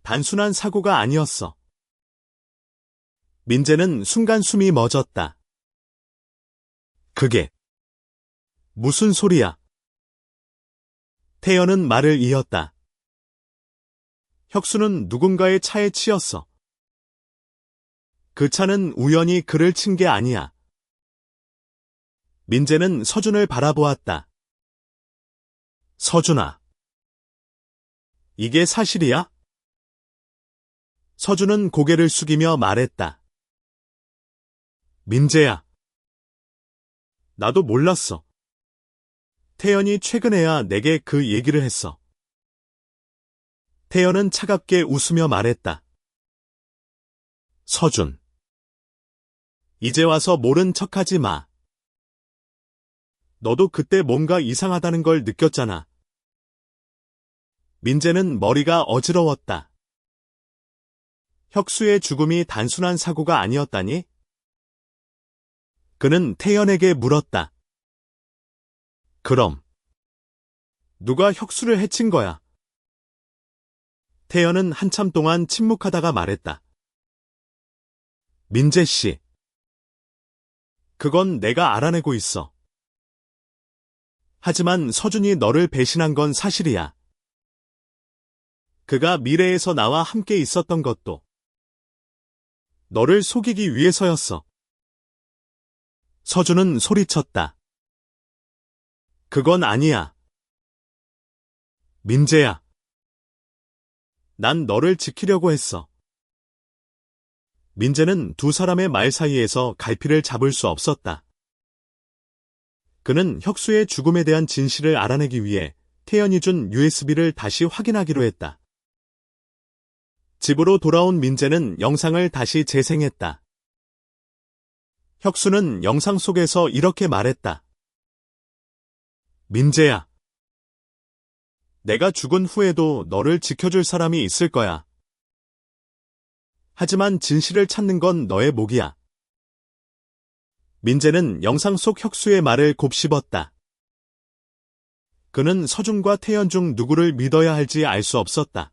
단순한 사고가 아니었어. 민재는 순간 숨이 멎었다. 그게 무슨 소리야? 태연은 말을 이었다. 혁수는 누군가의 차에 치였어. 그 차는 우연히 그를 친 게 아니야. 민재는 서준을 바라보았다. 서준아. 이게 사실이야? 서준은 고개를 숙이며 말했다. 민재야. 나도 몰랐어. 태연이 최근에야 내게 그 얘기를 했어. 태연은 차갑게 웃으며 말했다. 서준. 이제 와서 모른 척하지 마. 너도 그때 뭔가 이상하다는 걸 느꼈잖아. 민재는 머리가 어지러웠다. 혁수의 죽음이 단순한 사고가 아니었다니? 그는 태연에게 물었다. 그럼 누가 혁수를 해친 거야? 태연은 한참 동안 침묵하다가 말했다. 민재 씨. 그건 내가 알아내고 있어. 하지만 서준이 너를 배신한 건 사실이야. 그가 미래에서 나와 함께 있었던 것도 너를 속이기 위해서였어. 서준은 소리쳤다. 그건 아니야. 민재야. 난 너를 지키려고 했어. 민재는 두 사람의 말 사이에서 갈피를 잡을 수 없었다. 그는 혁수의 죽음에 대한 진실을 알아내기 위해 태연이 준 USB를 다시 확인하기로 했다. 집으로 돌아온 민재는 영상을 다시 재생했다. 혁수는 영상 속에서 이렇게 말했다. 민재야. 내가 죽은 후에도 너를 지켜줄 사람이 있을 거야. 하지만 진실을 찾는 건 너의 몫이야. 민재는 영상 속 혁수의 말을 곱씹었다. 그는 서준과 태연 중 누구를 믿어야 할지 알 수 없었다.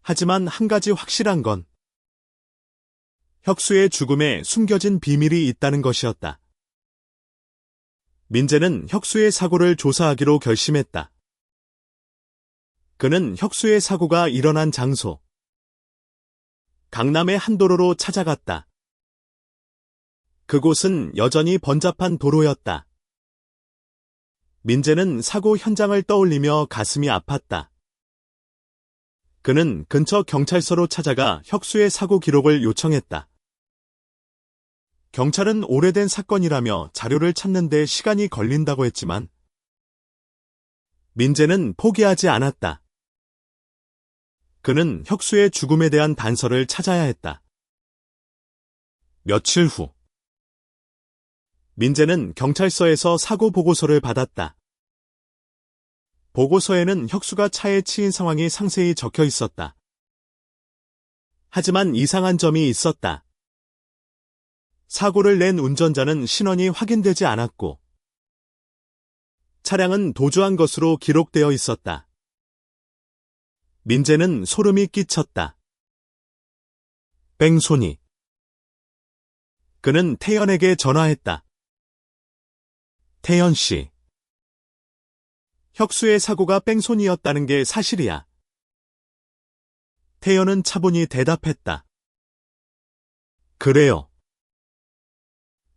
하지만 한 가지 확실한 건 혁수의 죽음에 숨겨진 비밀이 있다는 것이었다. 민재는 혁수의 사고를 조사하기로 결심했다. 그는 혁수의 사고가 일어난 장소, 강남의 한 도로로 찾아갔다. 그곳은 여전히 번잡한 도로였다. 민재는 사고 현장을 떠올리며 가슴이 아팠다. 그는 근처 경찰서로 찾아가 혁수의 사고 기록을 요청했다. 경찰은 오래된 사건이라며 자료를 찾는 데 시간이 걸린다고 했지만 민재는 포기하지 않았다. 그는 혁수의 죽음에 대한 단서를 찾아야 했다. 며칠 후 민재는 경찰서에서 사고 보고서를 받았다. 보고서에는 혁수가 차에 치인 상황이 상세히 적혀 있었다. 하지만 이상한 점이 있었다. 사고를 낸 운전자는 신원이 확인되지 않았고, 차량은 도주한 것으로 기록되어 있었다. 민재는 소름이 끼쳤다. 뺑소니. 그는 태연에게 전화했다. 태연 씨. 혁수의 사고가 뺑소니였다는 게 사실이야. 태연은 차분히 대답했다. 그래요.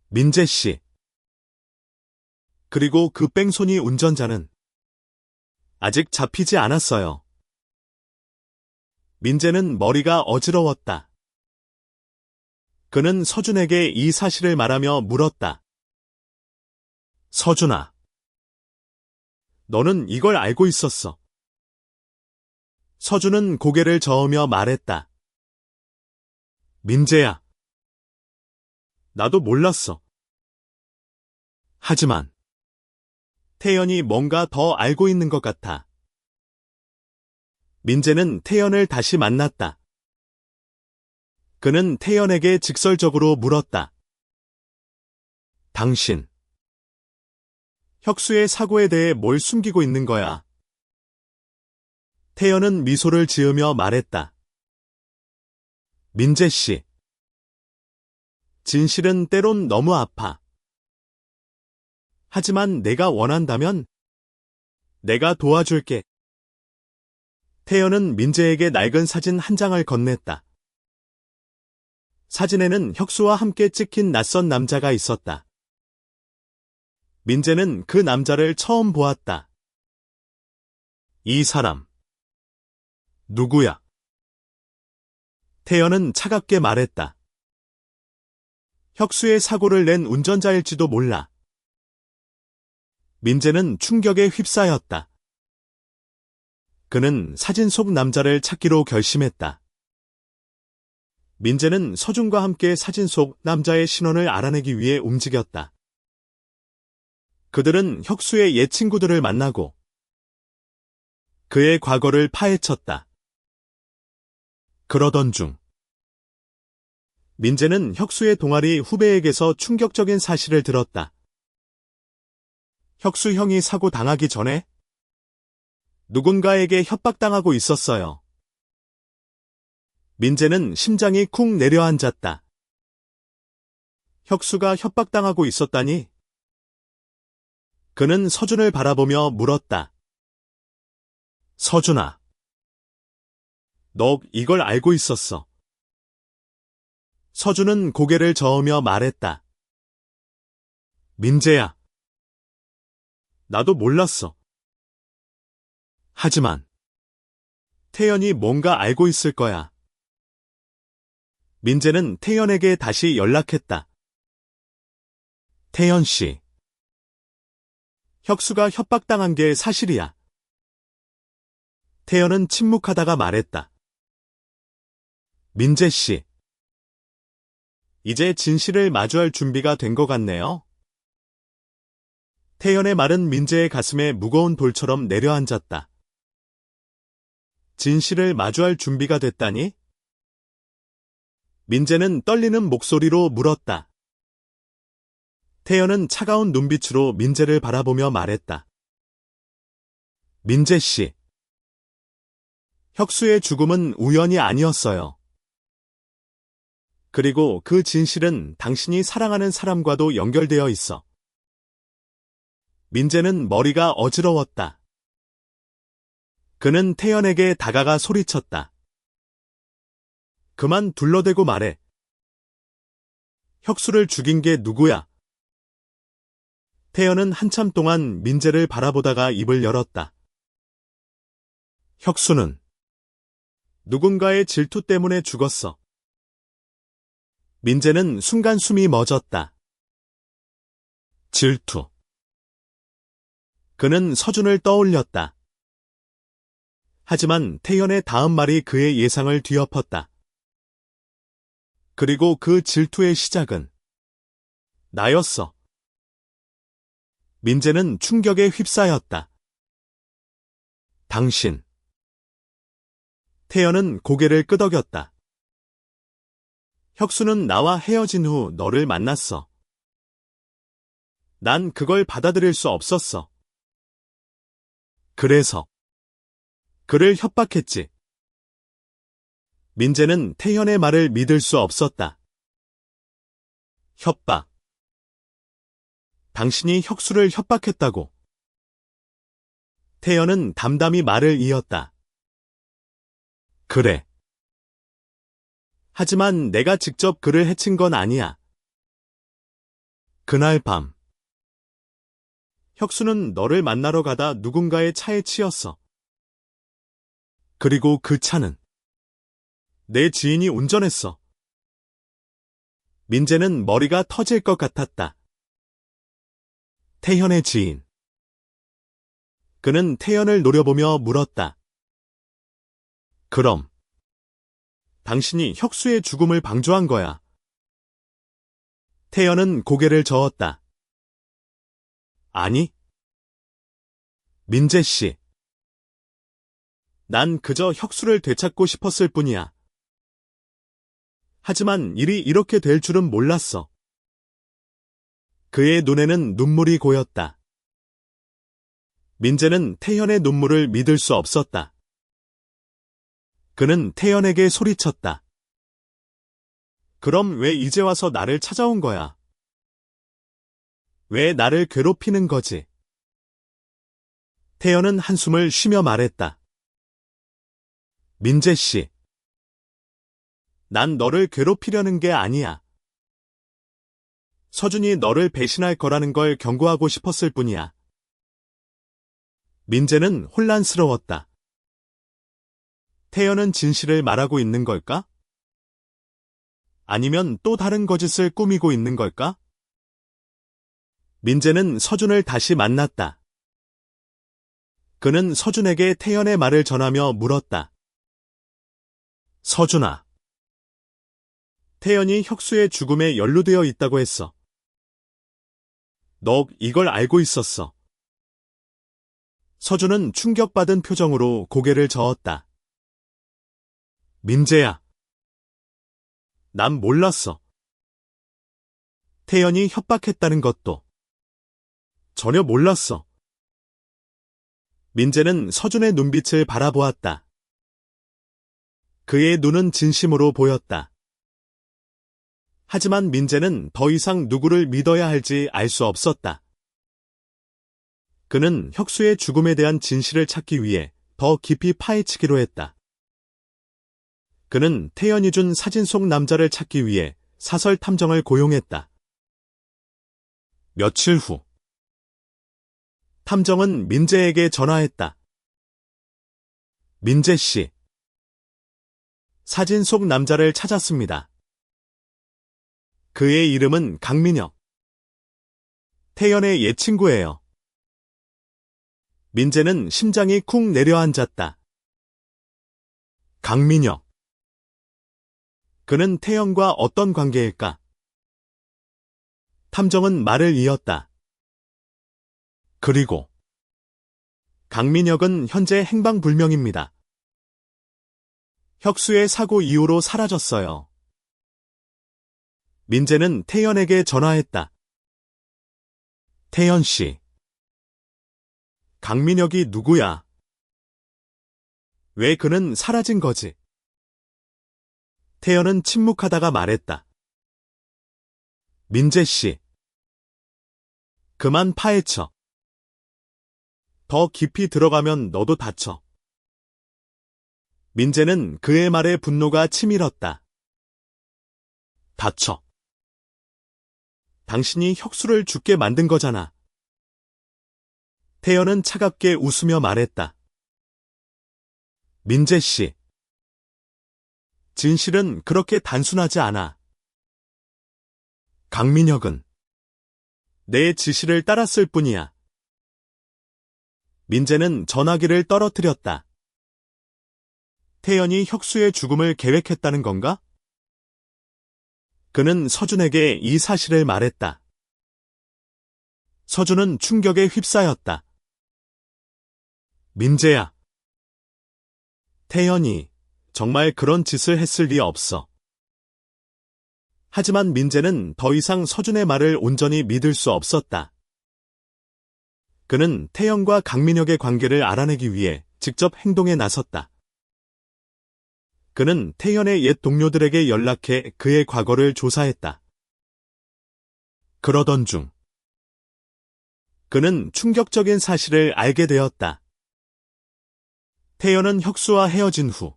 민재 씨. 그리고 그 뺑소니 운전자는 아직 잡히지 않았어요. 민재는 머리가 어지러웠다. 그는 서준에게 이 사실을 말하며 물었다. 서준아. 너는 이걸 알고 있었어. 서준은 고개를 저으며 말했다. 민재야. 나도 몰랐어. 하지만 태연이 뭔가 더 알고 있는 것 같아. 민재는 태연을 다시 만났다. 그는 태연에게 직설적으로 물었다. 당신, 혁수의 사고에 대해 뭘 숨기고 있는 거야? 태연은 미소를 지으며 말했다. 민재 씨. 진실은 때론 너무 아파. 하지만 내가 원한다면 내가 도와줄게. 태연은 민재에게 낡은 사진 한 장을 건넸다. 사진에는 혁수와 함께 찍힌 낯선 남자가 있었다. 민재는 그 남자를 처음 보았다. 이 사람 누구야? 태연은 차갑게 말했다. 혁수의 사고를 낸 운전자일지도 몰라. 민재는 충격에 휩싸였다. 그는 사진 속 남자를 찾기로 결심했다. 민재는 서준과 함께 사진 속 남자의 신원을 알아내기 위해 움직였다. 그들은 혁수의 옛 친구들을 만나고 그의 과거를 파헤쳤다. 그러던 중 민재는 혁수의 동아리 후배에게서 충격적인 사실을 들었다. 혁수 형이 사고 당하기 전에 누군가에게 협박당하고 있었어요. 민재는 심장이 쿵 내려앉았다. 혁수가 협박당하고 있었다니? 그는 서준을 바라보며 물었다. 서준아, 너 이걸 알고 있었어. 서준은 고개를 저으며 말했다. 민재야, 나도 몰랐어. 하지만 태연이 뭔가 알고 있을 거야. 민재는 태연에게 다시 연락했다. 태연 씨. 혁수가 협박당한 게 사실이야. 태연은 침묵하다가 말했다. 민재 씨. 이제 진실을 마주할 준비가 된 것 같네요. 태연의 말은 민재의 가슴에 무거운 돌처럼 내려앉았다. 진실을 마주할 준비가 됐다니? 민재는 떨리는 목소리로 물었다. 태연은 차가운 눈빛으로 민재를 바라보며 말했다. 민재 씨. 혁수의 죽음은 우연이 아니었어요. 그리고 그 진실은 당신이 사랑하는 사람과도 연결되어 있어. 민재는 머리가 어지러웠다. 그는 태연에게 다가가 소리쳤다. 그만 둘러대고 말해. 혁수를 죽인 게 누구야? 태연은 한참 동안 민재를 바라보다가 입을 열었다. 혁수는 누군가의 질투 때문에 죽었어. 민재는 순간 숨이 멎었다. 질투. 그는 서준을 떠올렸다. 하지만 태연의 다음 말이 그의 예상을 뒤엎었다. 그리고 그 질투의 시작은 나였어. 민재는 충격에 휩싸였다. 당신. 태연은 고개를 끄덕였다. 혁수는 나와 헤어진 후 너를 만났어. 난 그걸 받아들일 수 없었어. 그래서 그를 협박했지. 민재는 태연의 말을 믿을 수 없었다. 협박. 당신이 혁수를 협박했다고. 태연은 담담히 말을 이었다. 그래. 하지만 내가 직접 그를 해친 건 아니야. 그날 밤. 혁수는 너를 만나러 가다 누군가의 차에 치였어. 그리고 그 차는 내 지인이 운전했어. 민재는 머리가 터질 것 같았다. 태연의 지인. 그는 태연을 노려보며 물었다. 그럼 당신이 혁수의 죽음을 방조한 거야. 태연은 고개를 저었다. 아니. 민재 씨. 난 그저 혁수를 되찾고 싶었을 뿐이야. 하지만 일이 이렇게 될 줄은 몰랐어. 그의 눈에는 눈물이 고였다. 민재는 태연의 눈물을 믿을 수 없었다. 그는 태연에게 소리쳤다. 그럼 왜 이제 와서 나를 찾아온 거야? 왜 나를 괴롭히는 거지? 태연은 한숨을 쉬며 말했다. 민재 씨. 난 너를 괴롭히려는 게 아니야. 서준이 너를 배신할 거라는 걸 경고하고 싶었을 뿐이야. 민재는 혼란스러웠다. 태연은 진실을 말하고 있는 걸까? 아니면 또 다른 거짓을 꾸미고 있는 걸까? 민재는 서준을 다시 만났다. 그는 서준에게 태연의 말을 전하며 물었다. 서준아. 태연이 혁수의 죽음에 연루되어 있다고 했어. 너 이걸 알고 있었어. 서준은 충격받은 표정으로 고개를 저었다. 민재야. 난 몰랐어. 태연이 협박했다는 것도 전혀 몰랐어. 민재는 서준의 눈빛을 바라보았다. 그의 눈은 진심으로 보였다. 하지만 민재는 더 이상 누구를 믿어야 할지 알 수 없었다. 그는 혁수의 죽음에 대한 진실을 찾기 위해 더 깊이 파헤치기로 했다. 그는 태연이 준 사진 속 남자를 찾기 위해 사설 탐정을 고용했다. 며칠 후 탐정은 민재에게 전화했다. 민재 씨. 사진 속 남자를 찾았습니다. 그의 이름은 강민혁. 태연의 옛 친구예요. 민재는 심장이 쿵 내려앉았다. 강민혁. 그는 태연과 어떤 관계일까? 탐정은 말을 이었다. 그리고 강민혁은 현재 행방불명입니다. 혁수의 사고 이후로 사라졌어요. 민재는 태연에게 전화했다. 태연 씨. 강민혁이 누구야? 왜 그는 사라진 거지? 태연은 침묵하다가 말했다. 민재 씨. 그만 파헤쳐. 더 깊이 들어가면 너도 다쳐. 민재는 그의 말에 분노가 치밀었다. 다쳐. 당신이 혁수를 죽게 만든 거잖아. 태연은 차갑게 웃으며 말했다. 민재 씨. 진실은 그렇게 단순하지 않아. 강민혁은 내 지시를 따랐을 뿐이야. 민재는 전화기를 떨어뜨렸다. 태연이 혁수의 죽음을 계획했다는 건가? 그는 서준에게 이 사실을 말했다. 서준은 충격에 휩싸였다. 민재야. 태연이 정말 그런 짓을 했을 리 없어. 하지만 민재는 더 이상 서준의 말을 온전히 믿을 수 없었다. 그는 태연과 강민혁의 관계를 알아내기 위해 직접 행동에 나섰다. 그는 태연의 옛 동료들에게 연락해 그의 과거를 조사했다. 그러던 중 그는 충격적인 사실을 알게 되었다. 태연은 혁수와 헤어진 후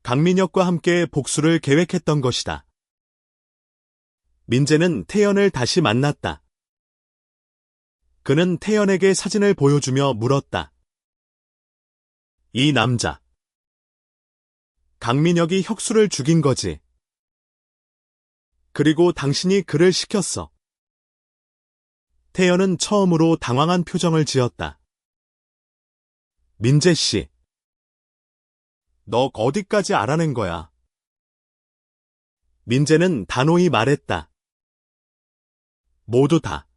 강민혁과 함께 복수를 계획했던 것이다. 민재는 태연을 다시 만났다. 그는 태연에게 사진을 보여주며 물었다. 이 남자, 강민혁이 혁수를 죽인 거지. 그리고 당신이 그를 시켰어. 태연은 처음으로 당황한 표정을 지었다. 민재 씨, 너 어디까지 알아낸 거야? 민재는 단호히 말했다. 모두 다.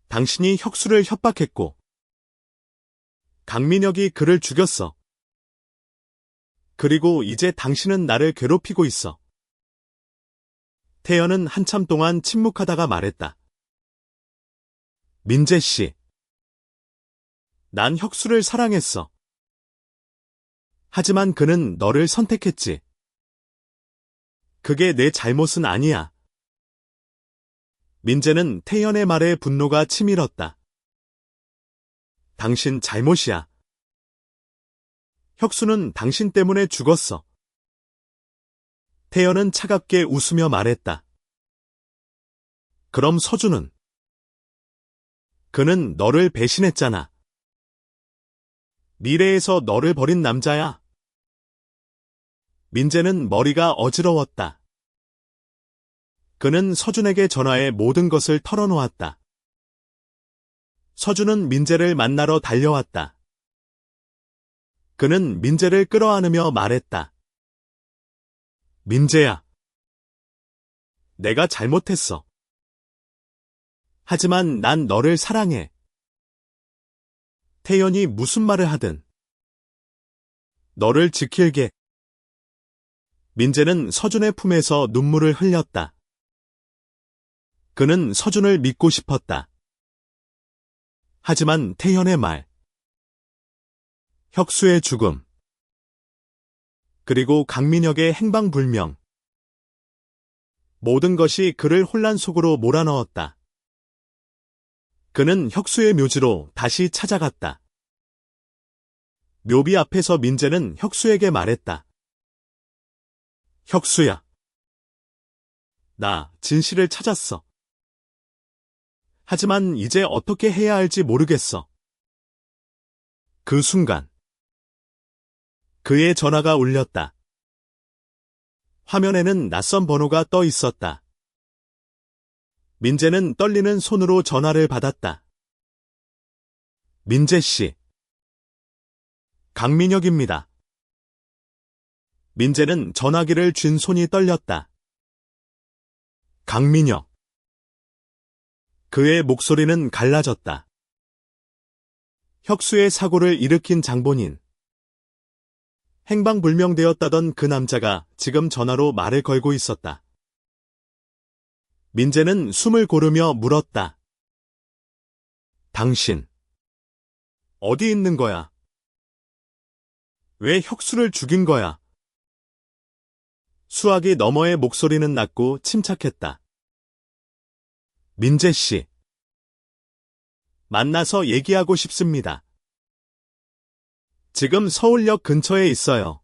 당신이 혁수를 협박했고, 강민혁이 그를 죽였어. 그리고 이제 당신은 나를 괴롭히고 있어. 태연은 한참 동안 침묵하다가 말했다. 민재 씨, 난 혁수를 사랑했어. 하지만 그는 너를 선택했지. 그게 내 잘못은 아니야. 민재는 태연의 말에 분노가 치밀었다. 당신 잘못이야. 혁수는 당신 때문에 죽었어. 태연은 차갑게 웃으며 말했다. 그럼 서준은? 그는 너를 배신했잖아. 미래에서 너를 버린 남자야. 민재는 머리가 어지러웠다. 그는 서준에게 전화해 모든 것을 털어놓았다. 서준은 민재를 만나러 달려왔다. 그는 민재를 끌어안으며 말했다. 민재야. 내가 잘못했어. 하지만 난 너를 사랑해. 태연이 무슨 말을 하든 너를 지킬게. 민재는 서준의 품에서 눈물을 흘렸다. 그는 서준을 믿고 싶었다. 하지만 태연의 말, 혁수의 죽음, 그리고 강민혁의 행방불명, 모든 것이 그를 혼란 속으로 몰아넣었다. 그는 혁수의 묘지로 다시 찾아갔다. 묘비 앞에서 민재는 혁수에게 말했다. 혁수야. 나 진실을 찾았어. 하지만 이제 어떻게 해야 할지 모르겠어. 그 순간 그의 전화가 울렸다. 화면에는 낯선 번호가 떠 있었다. 민재는 떨리는 손으로 전화를 받았다. 민재 씨. 강민혁입니다. 민재는 전화기를 쥔 손이 떨렸다. 강민혁. 그의 목소리는 갈라졌다. 혁수의 사고를 일으킨 장본인. 행방불명되었다던 그 남자가 지금 전화로 말을 걸고 있었다. 민재는 숨을 고르며 물었다. 당신, 어디 있는 거야? 왜 혁수를 죽인 거야? 수화기 너머의 목소리는 낮고 침착했다. 민재 씨. 만나서 얘기하고 싶습니다. 지금 서울역 근처에 있어요.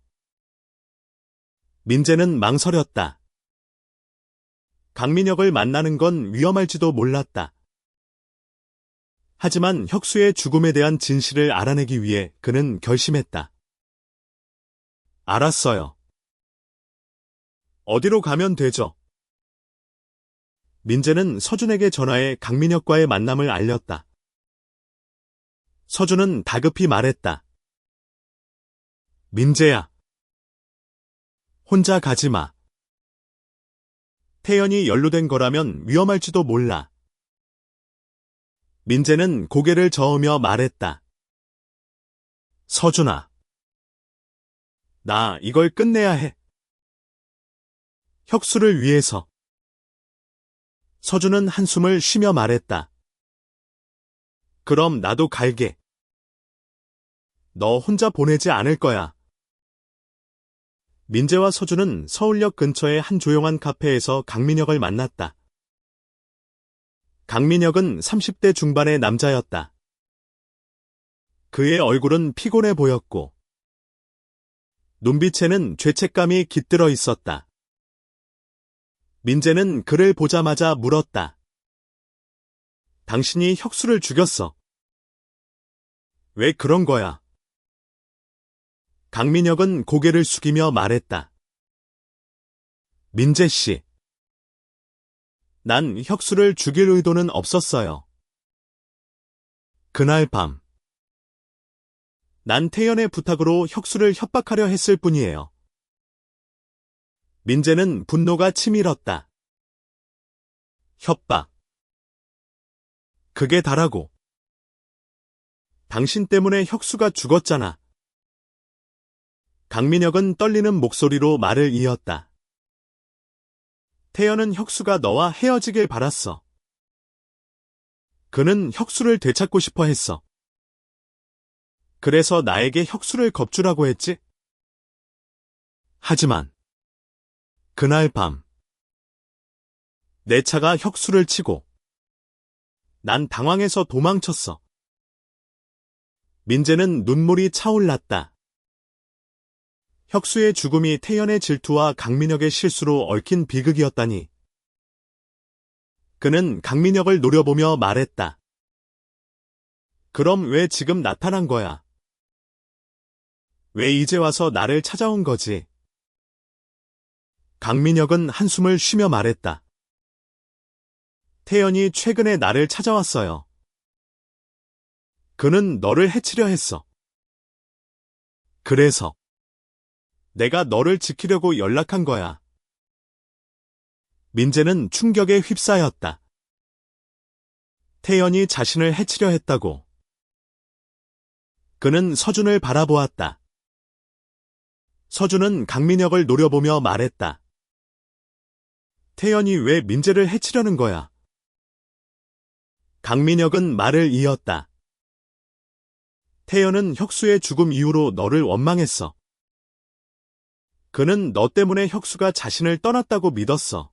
민재는 망설였다. 강민혁을 만나는 건 위험할지도 몰랐다. 하지만 혁수의 죽음에 대한 진실을 알아내기 위해 그는 결심했다. 알았어요. 어디로 가면 되죠? 민재는 서준에게 전화해 강민혁과의 만남을 알렸다. 서준은 다급히 말했다. 민재야. 혼자 가지 마. 태연이 연루된 거라면 위험할지도 몰라. 민재는 고개를 저으며 말했다. 서준아. 나 이걸 끝내야 해. 혁수를 위해서. 서준은 한숨을 쉬며 말했다. 그럼 나도 갈게. 너 혼자 보내지 않을 거야. 민재와 서준은 서울역 근처의 한 조용한 카페에서 강민혁을 만났다. 강민혁은 30대 중반의 남자였다. 그의 얼굴은 피곤해 보였고 눈빛에는 죄책감이 깃들어 있었다. 민재는 그를 보자마자 물었다. 당신이 혁수를 죽였어. 왜 그런 거야? 강민혁은 고개를 숙이며 말했다. 민재 씨. 난 혁수를 죽일 의도는 없었어요. 그날 밤. 난 태연의 부탁으로 혁수를 협박하려 했을 뿐이에요. 민재는 분노가 치밀었다. 협박. 그게 다라고. 당신 때문에 혁수가 죽었잖아. 강민혁은 떨리는 목소리로 말을 이었다. 태연은 혁수가 너와 헤어지길 바랐어. 그는 혁수를 되찾고 싶어 했어. 그래서 나에게 혁수를 겁주라고 했지? 하지만 그날 밤 내 차가 혁수를 치고 난 당황해서 도망쳤어. 민재는 눈물이 차올랐다. 혁수의 죽음이 태연의 질투와 강민혁의 실수로 얽힌 비극이었다니. 그는 강민혁을 노려보며 말했다. 그럼 왜 지금 나타난 거야? 왜 이제 와서 나를 찾아온 거지? 강민혁은 한숨을 쉬며 말했다. 태연이 최근에 나를 찾아왔어요. 그는 너를 해치려 했어. 그래서 내가 너를 지키려고 연락한 거야. 민재는 충격에 휩싸였다. 태연이 자신을 해치려 했다고. 그는 서준을 바라보았다. 서준은 강민혁을 노려보며 말했다. 태연이 왜 민재를 해치려는 거야? 강민혁은 말을 이었다. 태연은 혁수의 죽음 이후로 너를 원망했어. 그는 너 때문에 혁수가 자신을 떠났다고 믿었어.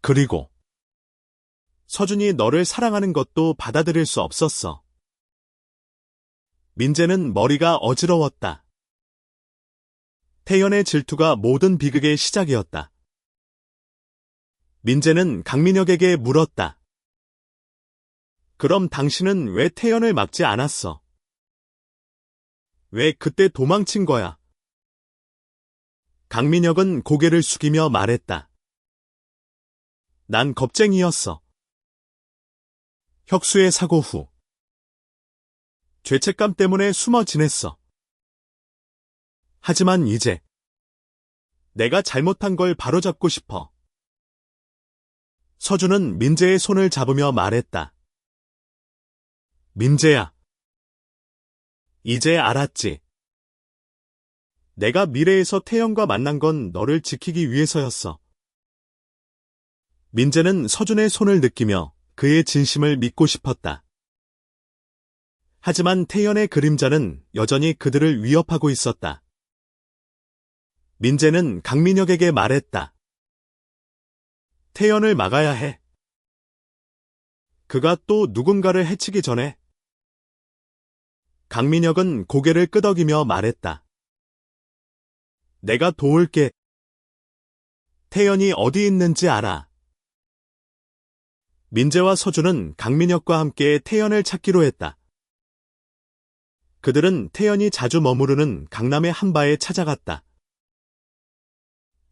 그리고 서준이 너를 사랑하는 것도 받아들일 수 없었어. 민재는 머리가 어지러웠다. 태연의 질투가 모든 비극의 시작이었다. 민재는 강민혁에게 물었다. 그럼 당신은 왜 태연을 막지 않았어? 왜 그때 도망친 거야? 강민혁은 고개를 숙이며 말했다. 난 겁쟁이였어. 혁수의 사고 후 죄책감 때문에 숨어 지냈어. 하지만 이제 내가 잘못한 걸 바로잡고 싶어. 서준은 민재의 손을 잡으며 말했다. 민재야. 이제 알았지. 내가 미래에서 태연과 만난 건 너를 지키기 위해서였어. 민재는 서준의 손을 느끼며 그의 진심을 믿고 싶었다. 하지만 태연의 그림자는 여전히 그들을 위협하고 있었다. 민재는 강민혁에게 말했다. 태연을 막아야 해. 그가 또 누군가를 해치기 전에. 강민혁은 고개를 끄덕이며 말했다. 내가 도울게. 태연이 어디 있는지 알아. 민재와 서준은 강민혁과 함께 태연을 찾기로 했다. 그들은 태연이 자주 머무르는 강남의 한 바에 찾아갔다.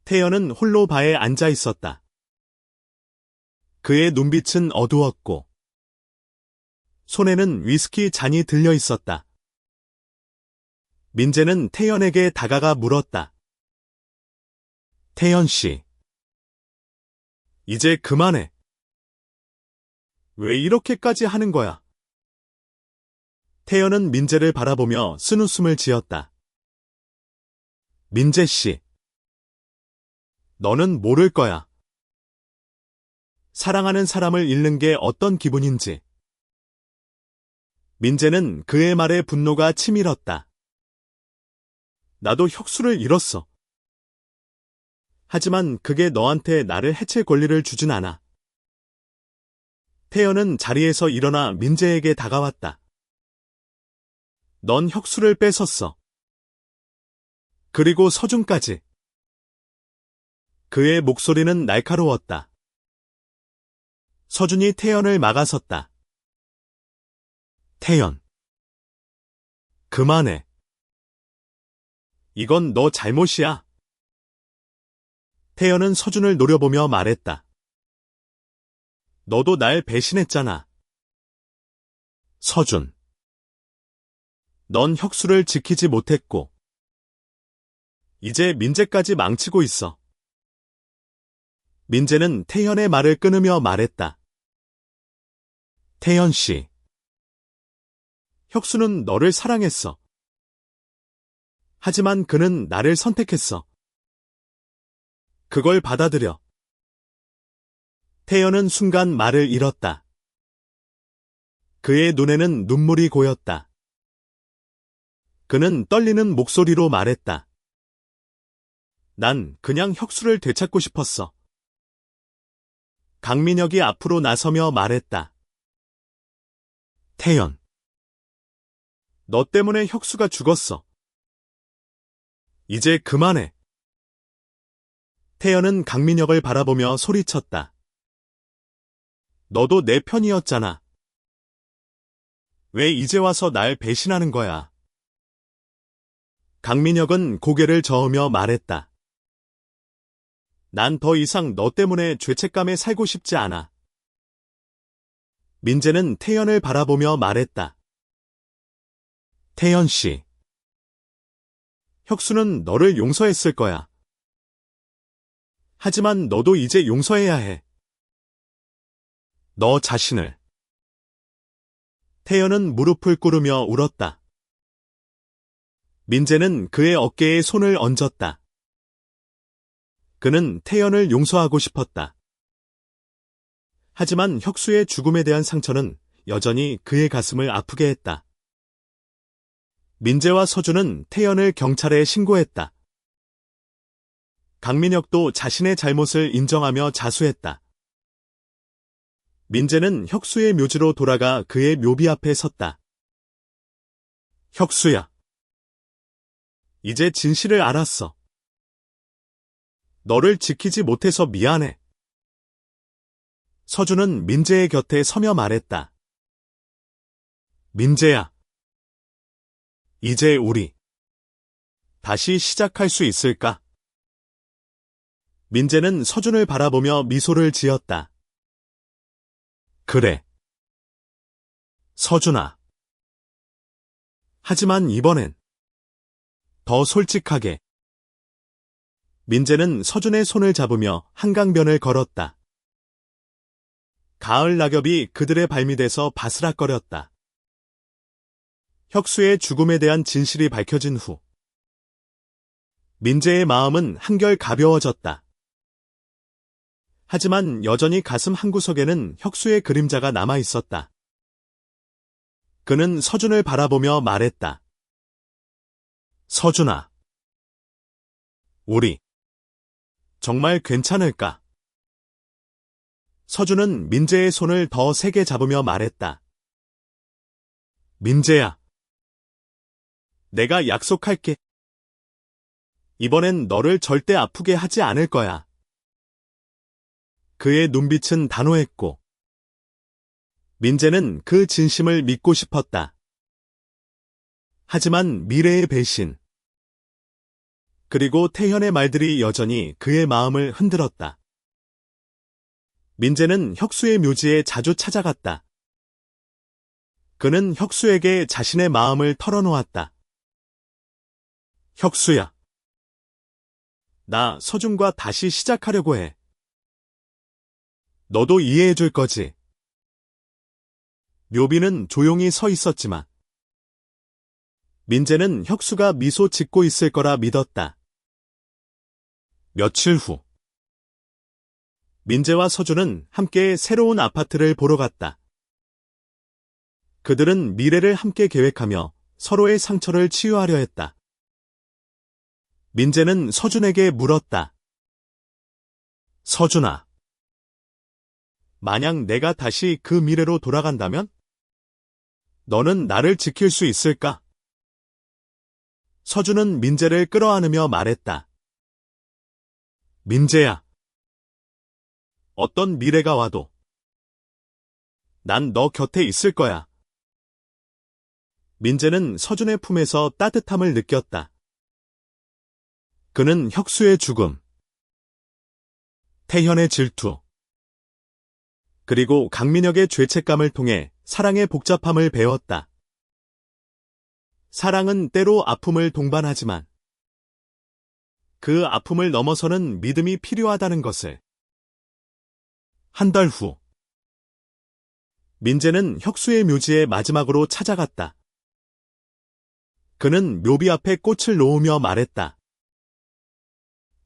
태연은 홀로 바에 앉아 있었다. 그의 눈빛은 어두웠고 손에는 위스키 잔이 들려 있었다. 민재는 태연에게 다가가 물었다. 태연 씨. 이제 그만해. 왜 이렇게까지 하는 거야? 태연은 민재를 바라보며 쓴웃음을 지었다. 민재 씨, 너는 모를 거야. 사랑하는 사람을 잃는 게 어떤 기분인지. 민재는 그의 말에 분노가 치밀었다. 나도 혁수를 잃었어. 하지만 그게 너한테 나를 해칠 권리를 주진 않아. 태연은 자리에서 일어나 민재에게 다가왔다. 넌 혁수를 뺏었어. 그리고 서준까지. 그의 목소리는 날카로웠다. 서준이 태연을 막아섰다. 태연. 그만해. 이건 너 잘못이야. 태연은 서준을 노려보며 말했다. 너도 날 배신했잖아. 서준. 넌 혁수를 지키지 못했고, 이제 민재까지 망치고 있어. 민재는 태연의 말을 끊으며 말했다. 태연 씨. 혁수는 너를 사랑했어. 하지만 그는 나를 선택했어. 그걸 받아들여. 태연은 순간 말을 잃었다. 그의 눈에는 눈물이 고였다. 그는 떨리는 목소리로 말했다. 난 그냥 혁수를 되찾고 싶었어. 강민혁이 앞으로 나서며 말했다. 태연. 너 때문에 혁수가 죽었어. 이제 그만해. 태연은 강민혁을 바라보며 소리쳤다. 너도 내 편이었잖아. 왜 이제 와서 날 배신하는 거야? 강민혁은 고개를 저으며 말했다. 난 더 이상 너 때문에 죄책감에 살고 싶지 않아. 민재는 태연을 바라보며 말했다. 태연 씨. 혁수는 너를 용서했을 거야. 하지만 너도 이제 용서해야 해. 너 자신을. 태연은 무릎을 꿇으며 울었다. 민재는 그의 어깨에 손을 얹었다. 그는 태연을 용서하고 싶었다. 하지만 혁수의 죽음에 대한 상처는 여전히 그의 가슴을 아프게 했다. 민재와 서준은 태연을 경찰에 신고했다. 강민혁도 자신의 잘못을 인정하며 자수했다. 민재는 혁수의 묘지로 돌아가 그의 묘비 앞에 섰다. 혁수야. 이제 진실을 알았어. 너를 지키지 못해서 미안해. 서준은 민재의 곁에 서며 말했다. 민재야. 이제 우리 다시 시작할 수 있을까? 민재는 서준을 바라보며 미소를 지었다. 그래. 서준아. 하지만 이번엔 더 솔직하게. 민재는 서준의 손을 잡으며 한강변을 걸었다. 가을 낙엽이 그들의 발밑에서 바스락거렸다. 혁수의 죽음에 대한 진실이 밝혀진 후 민재의 마음은 한결 가벼워졌다. 하지만 여전히 가슴 한구석에는 혁수의 그림자가 남아 있었다. 그는 서준을 바라보며 말했다. 서준아. 우리 정말 괜찮을까? 서준은 민재의 손을 더 세게 잡으며 말했다. 민재야. 내가 약속할게. 이번엔 너를 절대 아프게 하지 않을 거야. 그의 눈빛은 단호했고 민재는 그 진심을 믿고 싶었다. 하지만 미래의 배신 그리고 태현의 말들이 여전히 그의 마음을 흔들었다. 민재는 혁수의 묘지에 자주 찾아갔다. 그는 혁수에게 자신의 마음을 털어놓았다. 혁수야. 나 서준과 다시 시작하려고 해. 너도 이해해 줄 거지? 묘비는 조용히 서 있었지만 민재는 혁수가 미소 짓고 있을 거라 믿었다. 며칠 후 민재와 서준은 함께 새로운 아파트를 보러 갔다. 그들은 미래를 함께 계획하며 서로의 상처를 치유하려 했다. 민재는 서준에게 물었다. 서준아, 만약 내가 다시 그 미래로 돌아간다면? 너는 나를 지킬 수 있을까? 서준은 민재를 끌어안으며 말했다. 민재야, 어떤 미래가 와도 난 너 곁에 있을 거야. 민재는 서준의 품에서 따뜻함을 느꼈다. 그는 혁수의 죽음, 태현의 질투, 그리고 강민혁의 죄책감을 통해 사랑의 복잡함을 배웠다. 사랑은 때로 아픔을 동반하지만 그 아픔을 넘어서는 믿음이 필요하다는 것을. 한 달 후, 민재는 혁수의 묘지에 마지막으로 찾아갔다. 그는 묘비 앞에 꽃을 놓으며 말했다.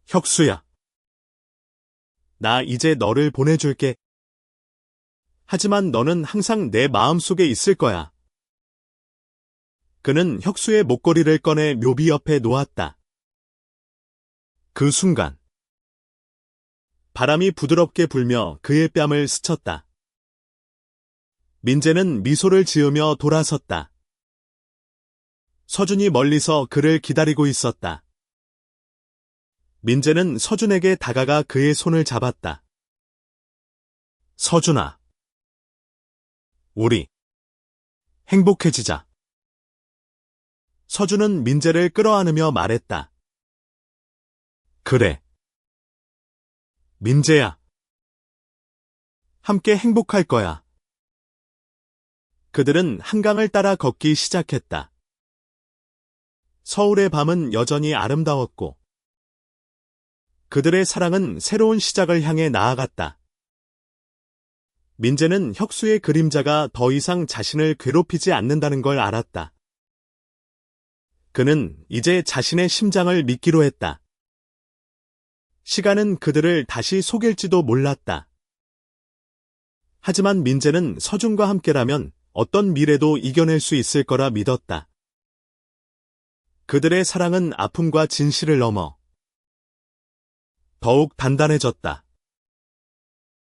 혁수야, 나 이제 너를 보내줄게. 하지만 너는 항상 내 마음속에 있을 거야. 그는 혁수의 목걸이를 꺼내 묘비 옆에 놓았다. 그 순간 바람이 부드럽게 불며 그의 뺨을 스쳤다. 민재는 미소를 지으며 돌아섰다. 서준이 멀리서 그를 기다리고 있었다. 민재는 서준에게 다가가 그의 손을 잡았다. 서준아, 우리 행복해지자. 서준은 민재를 끌어안으며 말했다. 그래. 민재야. 함께 행복할 거야. 그들은 한강을 따라 걷기 시작했다. 서울의 밤은 여전히 아름다웠고 그들의 사랑은 새로운 시작을 향해 나아갔다. 민재는 혁수의 그림자가 더 이상 자신을 괴롭히지 않는다는 걸 알았다. 그는 이제 자신의 심장을 믿기로 했다. 시간은 그들을 다시 속일지도 몰랐다. 하지만 민재는 서준과 함께라면 어떤 미래도 이겨낼 수 있을 거라 믿었다. 그들의 사랑은 아픔과 진실을 넘어 더욱 단단해졌다.